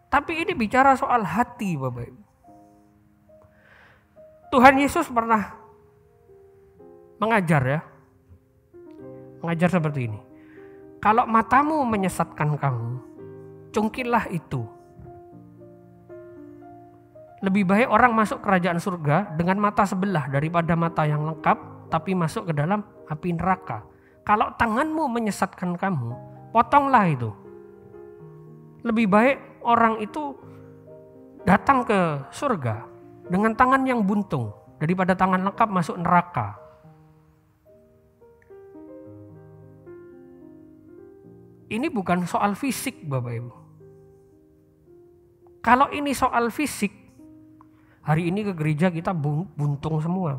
Tapi ini bicara soal hati, Bapak. Tuhan Yesus pernah mengajar ya. Mengajar seperti ini. Kalau matamu menyesatkan kamu, cungkilah itu. Lebih baik orang masuk kerajaan surga dengan mata sebelah daripada mata yang lengkap tapi masuk ke dalam api neraka. Kalau tanganmu menyesatkan kamu, potonglah itu. Lebih baik orang itu datang ke surga dengan tangan yang buntung daripada tangan lengkap masuk neraka. Ini bukan soal fisik, Bapak Ibu. Kalau ini soal fisik, hari ini ke gereja kita buntung semua.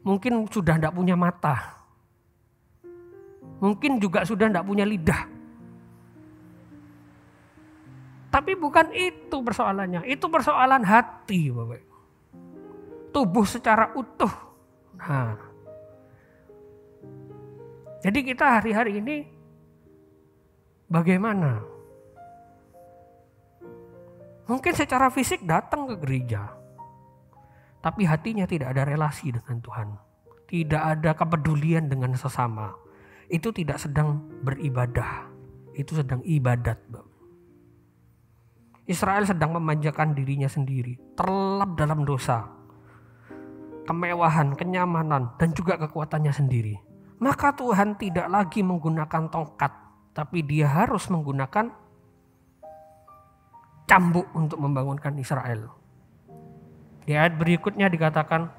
Mungkin sudah tidak punya mata. Mungkin juga sudah tidak punya lidah. Tapi bukan itu persoalannya. Itu persoalan hati, Bapak Ibu. Tubuh secara utuh. Nah, jadi kita hari-hari ini bagaimana? Mungkin secara fisik datang ke gereja, tapi hatinya tidak ada relasi dengan Tuhan. Tidak ada kepedulian dengan sesama. Itu tidak sedang beribadah, itu sedang ibadat. Israel sedang memanjakan dirinya sendiri, terlelap dalam dosa, kemewahan, kenyamanan, dan juga kekuatannya sendiri. Maka Tuhan tidak lagi menggunakan tongkat, tapi dia harus menggunakan cambuk untuk membangunkan Israel. Di ayat berikutnya dikatakan,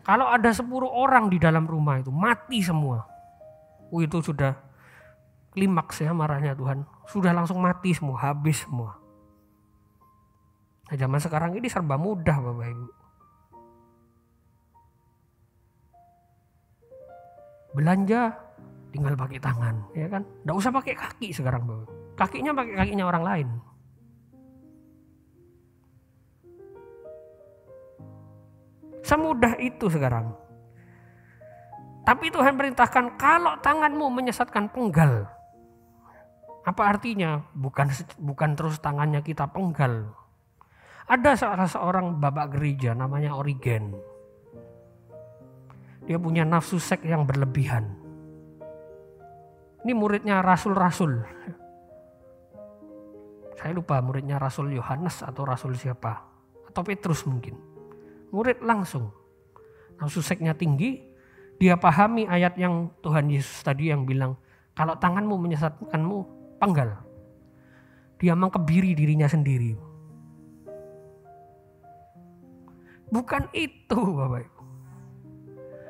kalau ada 10 orang di dalam rumah itu mati semua. Itu sudah klimaks ya marahnya Tuhan. Sudah langsung mati semua, habis semua. Nah, zaman sekarang ini serba mudah Bapak Ibu. Belanja tinggal pakai tangan, ya kan? Nggak usah pakai kaki sekarang, Bapak. Kakinya pakai kakinya orang lain. Semudah itu sekarang. Tapi Tuhan perintahkan kalau tanganmu menyesatkan penggal. Apa artinya? Bukan terus tangannya kita penggal. Ada seorang bapak gereja namanya Origen. Dia punya nafsu seks yang berlebihan. Ini muridnya rasul-rasul. Saya lupa muridnya Rasul Yohanes atau Rasul siapa. Atau Petrus mungkin. Murid langsung. Nafsu seksnya tinggi. Dia pahami ayat yang Tuhan Yesus tadi yang bilang. Kalau tanganmu menyesatkanmu, penggal. Dia mengkebiri dirinya sendiri. Bukan itu Bapak Ibu.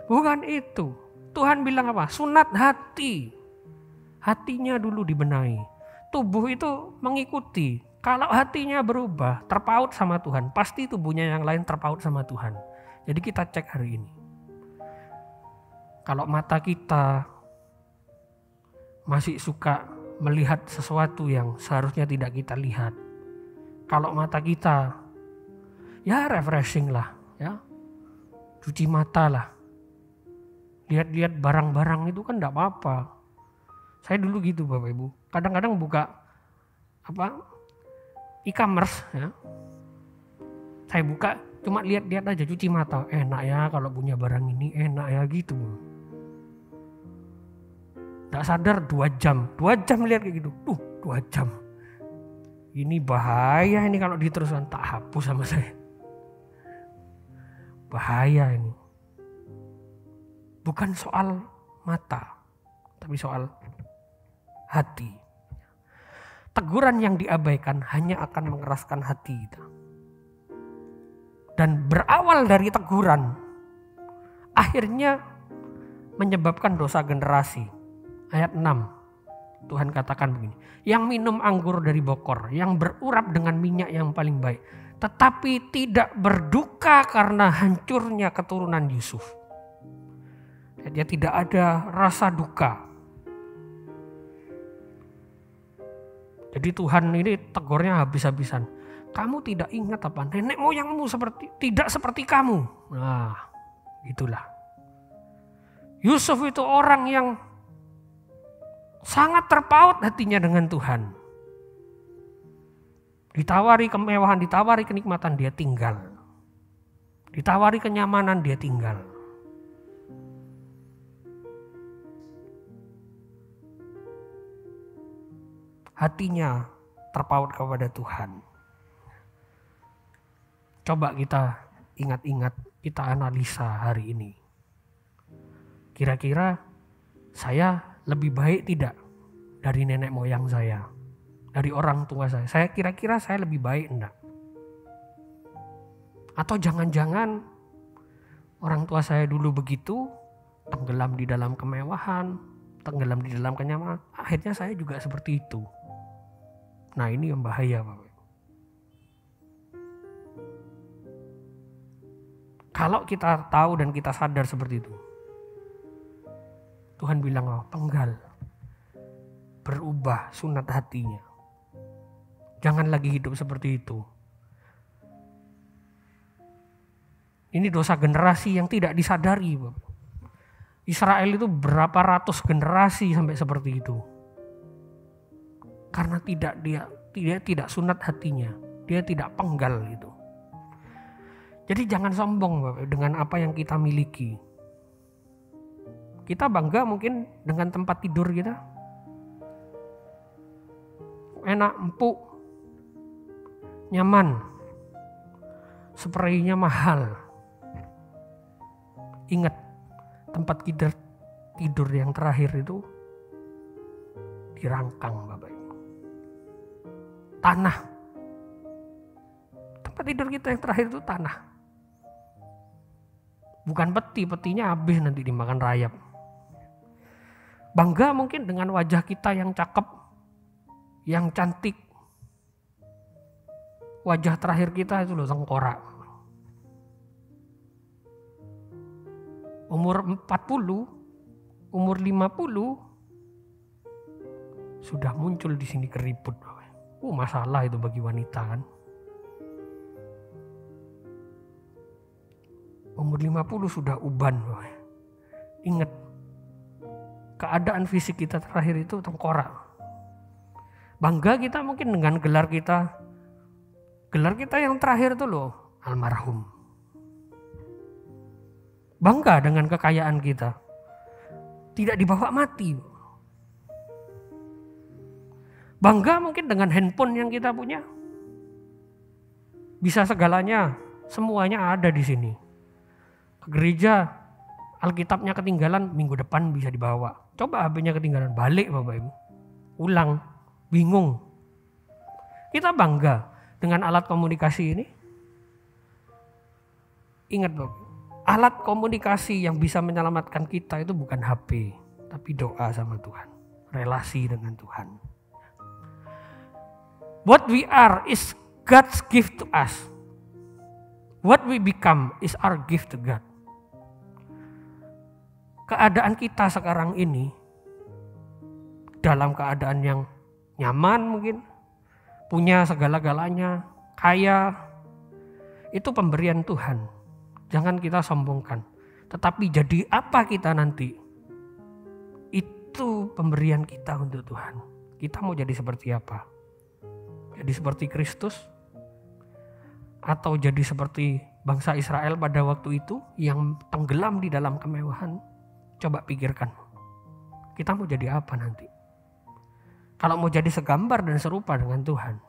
Bukan itu. Tuhan bilang apa? Sunat hati. Hatinya dulu dibenahi. Tubuh itu mengikuti. Kalau hatinya berubah, terpaut sama Tuhan, pasti tubuhnya yang lain terpaut sama Tuhan. Jadi kita cek hari ini. Kalau mata kita masih suka melihat sesuatu yang seharusnya tidak kita lihat. Kalau mata kita ya refreshing lah, ya. Cuci mata lah. Lihat-lihat barang-barang itu kan enggak apa-apa. Saya dulu gitu Bapak Ibu. Kadang-kadang buka e-commerce ya. Saya buka cuma lihat-lihat aja, cuci mata. Enak ya kalau punya barang ini, enak ya gitu. Enggak sadar 2 jam. 2 jam lihat kayak gitu. 2 jam. Ini bahaya ini kalau diteruskan, tak hapus sama saya. Bahaya ini. Bukan soal mata, tapi soal hati. Teguran yang diabaikan hanya akan mengeraskan hati kita. Dan berawal dari teguran, akhirnya menyebabkan dosa generasi. Ayat 6, Tuhan katakan begini. Yang minum anggur dari bokor, yang berurap dengan minyak yang paling baik, tetapi tidak berduka karena hancurnya keturunan Yusuf. Dia tidak ada rasa duka. Jadi Tuhan ini tegurnya habis-habisan. Kamu tidak ingat apa? Nenek moyangmu tidak seperti kamu. Nah, itulah. Yusuf itu orang yang sangat terpaut hatinya dengan Tuhan. Ditawari kemewahan, ditawari kenikmatan, dia tinggal. Ditawari kenyamanan, dia tinggal. Hatinya terpaut kepada Tuhan. Coba kita ingat-ingat, kita analisa hari ini. Kira-kira saya lebih baik tidak dari nenek moyang saya, dari orang tua saya. Saya kira-kira saya lebih baik enggak? Atau jangan-jangan orang tua saya dulu begitu, tenggelam di dalam kemewahan, tenggelam di dalam kenyamanan. Akhirnya saya juga seperti itu. Nah, ini yang bahaya, Bapak. Kalau kita tahu dan kita sadar seperti itu, Tuhan bilang, penggal, berubah sunat hatinya. Jangan lagi hidup seperti itu. Ini dosa generasi yang tidak disadari, Bapak. Israel itu berapa ratus generasi sampai seperti itu. Karena dia tidak sunat hatinya, dia tidak penggal itu. Jadi jangan sombong, Bapak, dengan apa yang kita miliki. Kita bangga mungkin dengan tempat tidur kita. Enak, empuk, nyaman, spraynya mahal. Ingat, tempat tidur yang terakhir itu dirangkang, Bapak Ibu. Tanah. Tempat tidur kita yang terakhir itu tanah. Bukan peti, petinya habis nanti dimakan rayap. Bangga mungkin dengan wajah kita yang cakep, yang cantik. Wajah terakhir kita itu loh tengkorak. Umur 40, umur 50 sudah muncul di sini keriput. Masalah itu bagi wanita kan. Umur 50 sudah uban. Ingat, keadaan fisik kita terakhir itu tengkorak. Bangga kita mungkin dengan gelar kita. Gelar kita yang terakhir itu loh, almarhum. Bangga dengan kekayaan kita. Tidak dibawa mati. Bangga mungkin dengan handphone yang kita punya. Bisa segalanya, semuanya ada di sini. Ke gereja, Alkitabnya ketinggalan, minggu depan bisa dibawa. Coba HP-nya ketinggalan, balik Bapak Ibu. Ulang, bingung. Kita bangga dengan alat komunikasi ini. Ingat Bapak, alat komunikasi yang bisa menyelamatkan kita itu bukan HP, tapi doa sama Tuhan. Relasi dengan Tuhan. What we are is God's gift to us. What we become is our gift to God. Keadaan kita sekarang ini dalam keadaan yang nyaman mungkin, punya segala-galanya, kaya, itu pemberian Tuhan. Jangan kita sombongkan. Tetapi jadi apa kita nanti? Itu pemberian kita untuk Tuhan. Kita mau jadi seperti apa? Jadi seperti Kristus? Atau jadi seperti bangsa Israel pada waktu itu yang tenggelam di dalam kemewahan? Coba pikirkan, kita mau jadi apa nanti? Kalau mau jadi segambar dan serupa dengan Tuhan,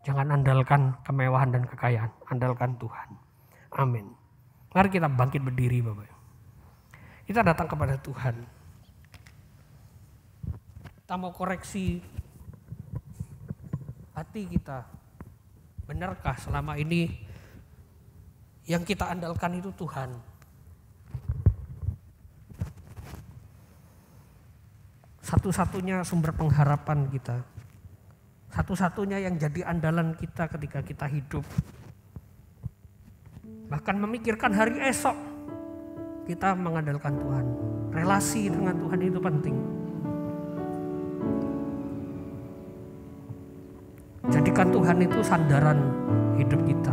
jangan andalkan kemewahan dan kekayaan, andalkan Tuhan. Amin. Mari kita bangkit berdiri Bapak. Kita datang kepada Tuhan. Kita mau koreksi hati kita. Benarkah selama ini yang kita andalkan itu Tuhan? Satu-satunya sumber pengharapan kita. Satu-satunya yang jadi andalan kita ketika kita hidup. Bahkan memikirkan hari esok. Kita mengandalkan Tuhan. Relasi dengan Tuhan itu penting. Jadikan Tuhan itu sandaran hidup kita.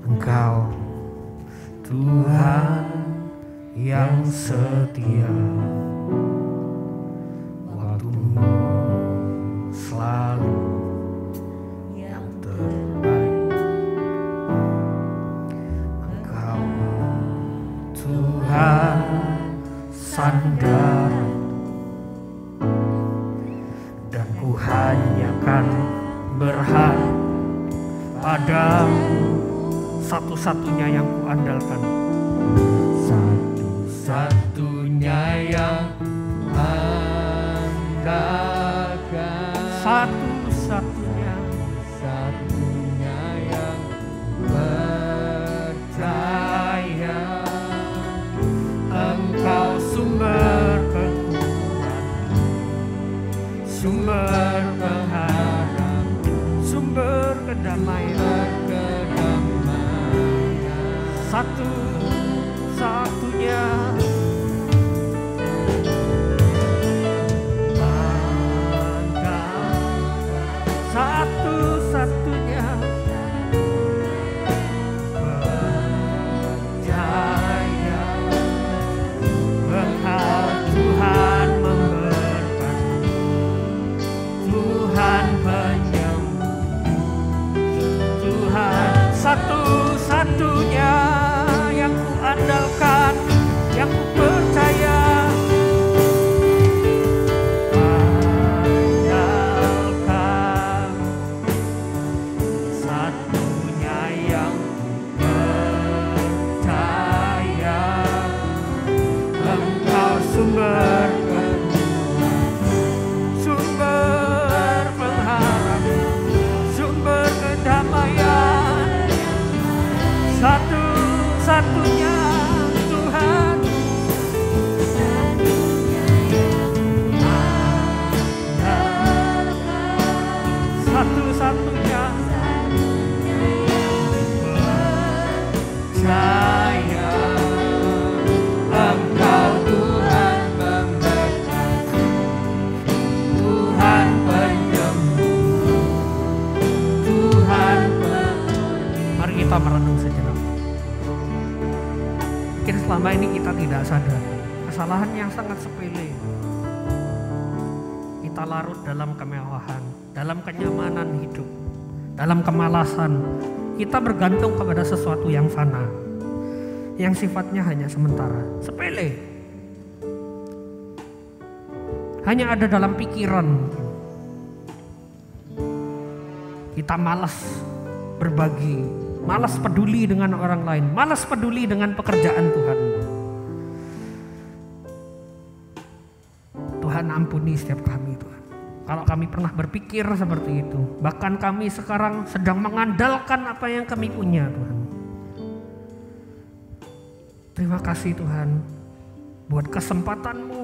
Engkau Tuhan yang setia, waktumu selalu yang terbaik. Engkau Tuhan sandaran, dan ku hanya kan berharap padamu, satu-satunya yang ku andalkan. satunya yang andalkan, satu-satunya yang percaya. Engkau sumber kekuatan, sumber pengharapan, sumber kedamaian, satu-satunya. Satu-satunya percaya, Engkau Tuhan memberkati, Tuhan penyembuh, Tuhan satu-satunya yang ku andalkan, yang ku percaya. Satu-satunya Tuhan, satu-satunya percaya. Engkau Tuhan memberkati, Tuhan penyembuh, Tuhan penyembuh. Mari kita merenung sejenak. Mungkin selama ini kita tidak sadar kesalahan yang sangat sepele. Kita larut dalam kemewahan, dalam kenyamanan hidup, dalam kemalasan. Kita bergantung kepada sesuatu yang fana, yang sifatnya hanya sementara, sepele. Hanya ada dalam pikiran. Kita malas berbagi, malas peduli dengan orang lain, malas peduli dengan pekerjaan Tuhan. Tuhan ampuni setiap kami, Tuhan. Kalau kami pernah berpikir seperti itu, bahkan kami sekarang sedang mengandalkan apa yang kami punya, Tuhan. Terima kasih Tuhan buat kesempatan-Mu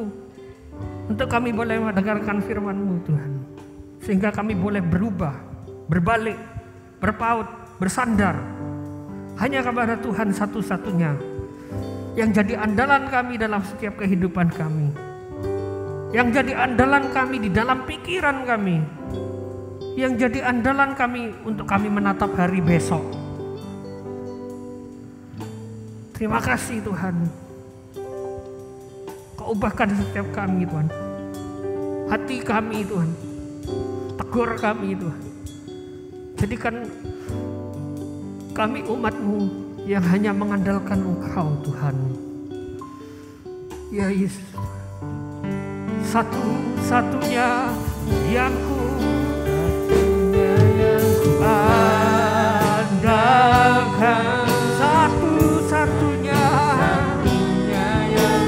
untuk kami boleh mendengarkan firman-Mu, Tuhan. Sehingga kami boleh berubah, berbalik, berpaut, bersandar hanya kepada Tuhan satu-satunya yang jadi andalan kami dalam setiap kehidupan kami, yang jadi andalan kami di dalam pikiran kami, yang jadi andalan kami untuk kami menatap hari besok. Terima kasih Tuhan, Kau ubahkan setiap kami Tuhan, hati kami Tuhan, tegur kami Tuhan, jadikan kami umat-Mu yang hanya mengandalkan Engkau Tuhan. Ya Yesus, satu-satunya yang ku andalkan, satu-satunya yang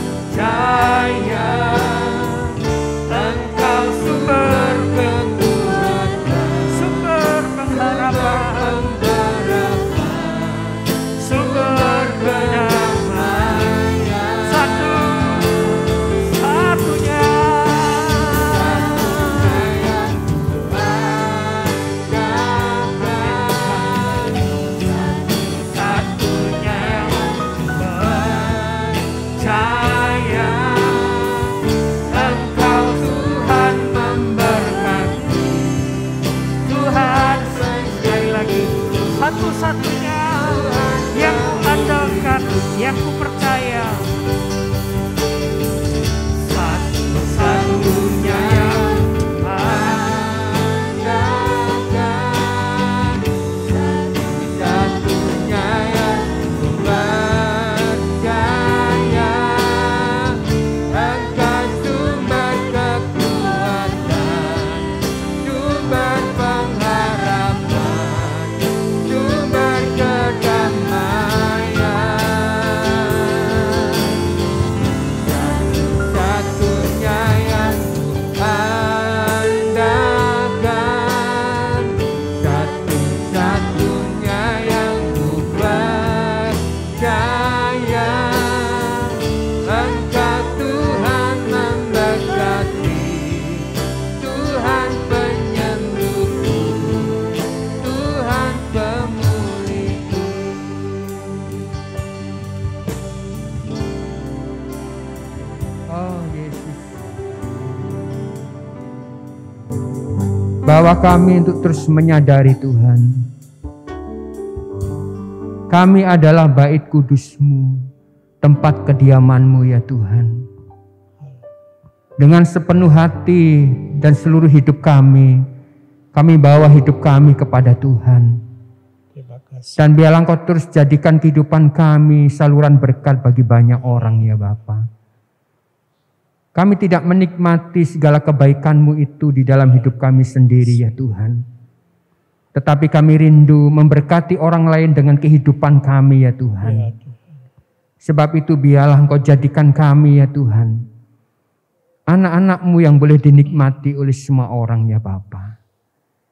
percaya. Engkau sumber kekuatan, sumber pengharapan, sumber kedamaian, satu-satunya yang satu-satunya yang percaya. Engkau Tuhan memberkati, Tuhan sekali lagi satu-satunya yang ku andalkan, yang ku percaya, satu-satunya yang andalkan, satu-satunya yang ku percaya. Engkau sumber kekuatan, sumber pengharapan, sumber kedamaian, Bawa kami untuk terus menyadari Tuhan, kami adalah bait kudus-Mu, tempat kediaman-Mu ya Tuhan. Dengan sepenuh hati dan seluruh hidup kami bawa hidup kami kepada Tuhan. Dan biarlah Engkau terus jadikan kehidupan kami saluran berkat bagi banyak orang ya Bapa. Kami tidak menikmati segala kebaikan-Mu itu di dalam hidup kami sendiri ya Tuhan. Tetapi kami rindu memberkati orang lain dengan kehidupan kami ya Tuhan. Sebab itu biarlah Engkau jadikan kami ya Tuhan, anak-anak-Mu yang boleh dinikmati oleh semua orang ya Bapa.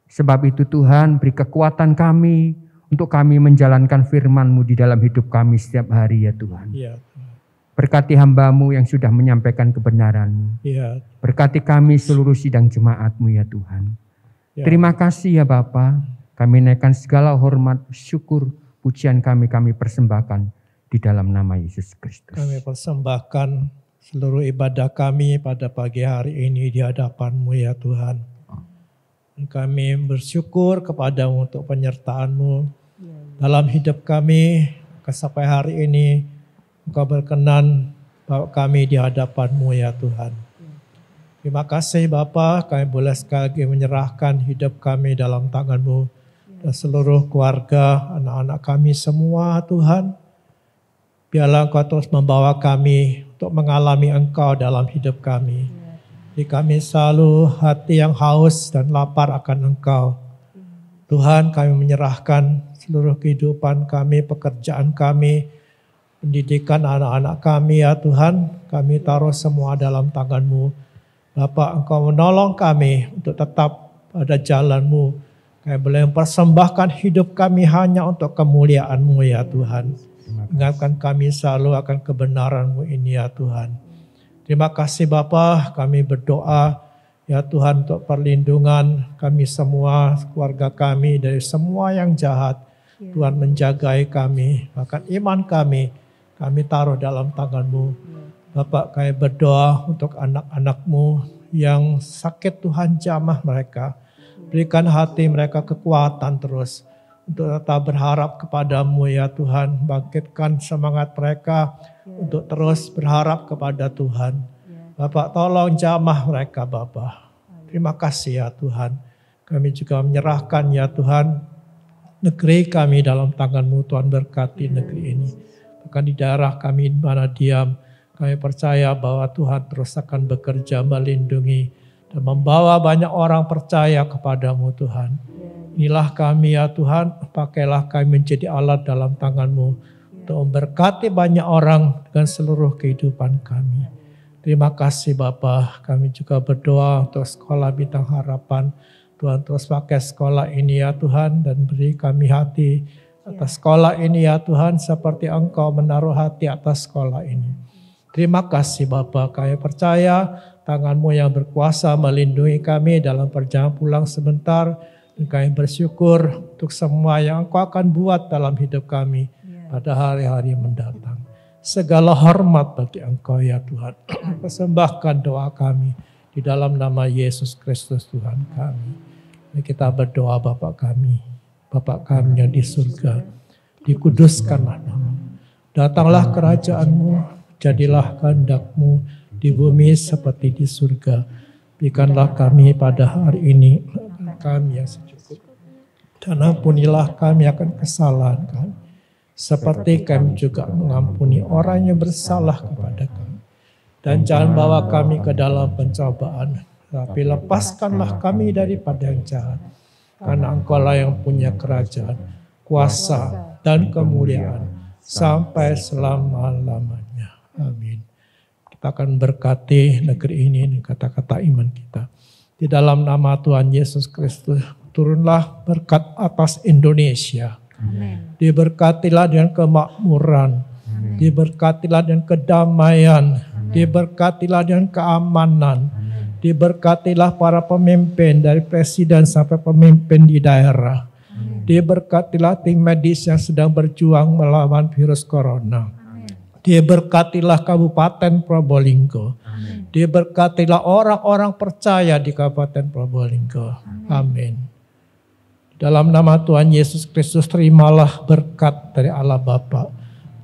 Sebab itu Tuhan, beri kekuatan kami untuk kami menjalankan firman-Mu di dalam hidup kami setiap hari ya Tuhan. Berkati hamba-Mu yang sudah menyampaikan kebenaran-Mu. Berkati kami seluruh sidang jemaat-Mu ya Tuhan. Terima kasih ya Bapa. Kami naikkan segala hormat, syukur, pujian kami persembahkan di dalam nama Yesus Kristus. Kami persembahkan seluruh ibadah kami pada pagi hari ini di hadapan-Mu ya Tuhan. Kami bersyukur kepada-Mu untuk penyertaan-Mu dalam hidup kami sampai hari ini. Engkau berkenan bawa kami di hadapan-Mu ya Tuhan. Terima kasih Bapa, kami boleh sekali lagi menyerahkan hidup kami dalam tangan-Mu dan seluruh keluarga, anak-anak kami semua Tuhan. Biarlah Engkau terus membawa kami untuk mengalami Engkau dalam hidup kami. Jadi kami selalu hati yang haus dan lapar akan Engkau. Tuhan, kami menyerahkan seluruh kehidupan kami, pekerjaan kami, pendidikan anak-anak kami ya Tuhan, kami taruh semua dalam tangan-Mu. Bapa, Engkau menolong kami untuk tetap pada jalan-Mu. Kami boleh mempersembahkan hidup kami hanya untuk kemuliaan-Mu ya Tuhan. Ingatkan kami selalu akan kebenaran-Mu ini ya Tuhan. Terima kasih Bapa, kami berdoa ya Tuhan untuk perlindungan kami semua, keluarga kami dari semua yang jahat. Tuhan menjagai kami, bahkan iman kami taruh dalam tangan-Mu. Bapak, kami berdoa untuk anak-anak-Mu yang sakit, Tuhan jamah mereka. Berikan hati mereka kekuatan terus untuk tetap berharap kepada-Mu ya Tuhan. Bangkitkan semangat mereka untuk terus berharap kepada Tuhan. Bapak, tolong jamah mereka Bapak. Terima kasih ya Tuhan. Kami juga menyerahkan ya Tuhan negeri kami dalam tangan-Mu. Tuhan berkati negeri ini. Bahkan di daerah kami di mana diam, kami percaya bahwa Tuhan terus akan bekerja melindungi dan membawa banyak orang percaya kepada-Mu Tuhan. Inilah kami ya Tuhan, pakailah kami menjadi alat dalam tangan-Mu untuk memberkati banyak orang dengan seluruh kehidupan kami. Terima kasih Bapa, kami juga berdoa untuk sekolah Bintang Harapan. Tuhan terus pakai sekolah ini ya Tuhan dan beri kami hati atas sekolah ini ya Tuhan, seperti Engkau menaruh hati atas sekolah ini. Terima kasih Bapa, kami percaya tangan-Mu yang berkuasa melindungi kami dalam perjalanan pulang sebentar. Dan kami bersyukur untuk semua yang Engkau akan buat dalam hidup kami pada hari-hari mendatang. Segala hormat bagi Engkau ya Tuhan. Persembahkan doa kami di dalam nama Yesus Kristus Tuhan kami. Mari kita berdoa Bapa kami. Bapa kami yang di surga, dikuduskanlah nama-Mu. Datanglah kerajaan-Mu, jadilah kehendak-Mu di bumi seperti di surga. Berikanlah kami pada hari ini kami yang secukup. Dan ampunilah kami akan kesalahan kami. Seperti kami juga mengampuni orang yang bersalah kepada kami. Dan jangan bawa kami ke dalam pencobaan, tapi lepaskanlah kami daripada yang jahat. Karena Engkau-lah yang punya kerajaan, kuasa, dan kemuliaan sampai selama-lamanya. Amin. Kita akan berkati negeri ini dengan kata-kata iman kita. Di dalam nama Tuhan Yesus Kristus, turunlah berkat atas Indonesia. Amen. Diberkatilah dengan kemakmuran. Amen. Diberkatilah dengan kedamaian. Amen. Diberkatilah dengan keamanan. Diberkatilah para pemimpin dari presiden sampai pemimpin di daerah. Diberkatilah tim medis yang sedang berjuang melawan virus corona. Diberkatilah Kabupaten Probolinggo. Diberkatilah orang-orang percaya di Kabupaten Probolinggo. Amin. Dalam nama Tuhan Yesus Kristus, terimalah berkat dari Allah Bapa,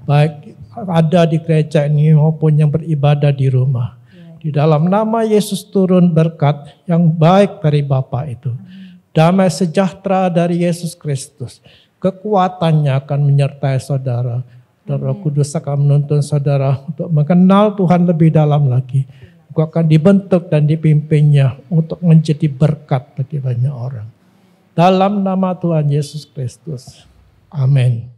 baik ada di gereja ini maupun yang beribadah di rumah. Di dalam nama Yesus turun berkat yang baik dari Bapa itu. Damai sejahtera dari Yesus Kristus. Kekuatannya akan menyertai saudara. Dan Roh Kudus akan menuntun saudara untuk mengenal Tuhan lebih dalam lagi. Engkau akan dibentuk dan dipimpinnya untuk menjadi berkat bagi banyak orang. Dalam nama Tuhan Yesus Kristus. Amin.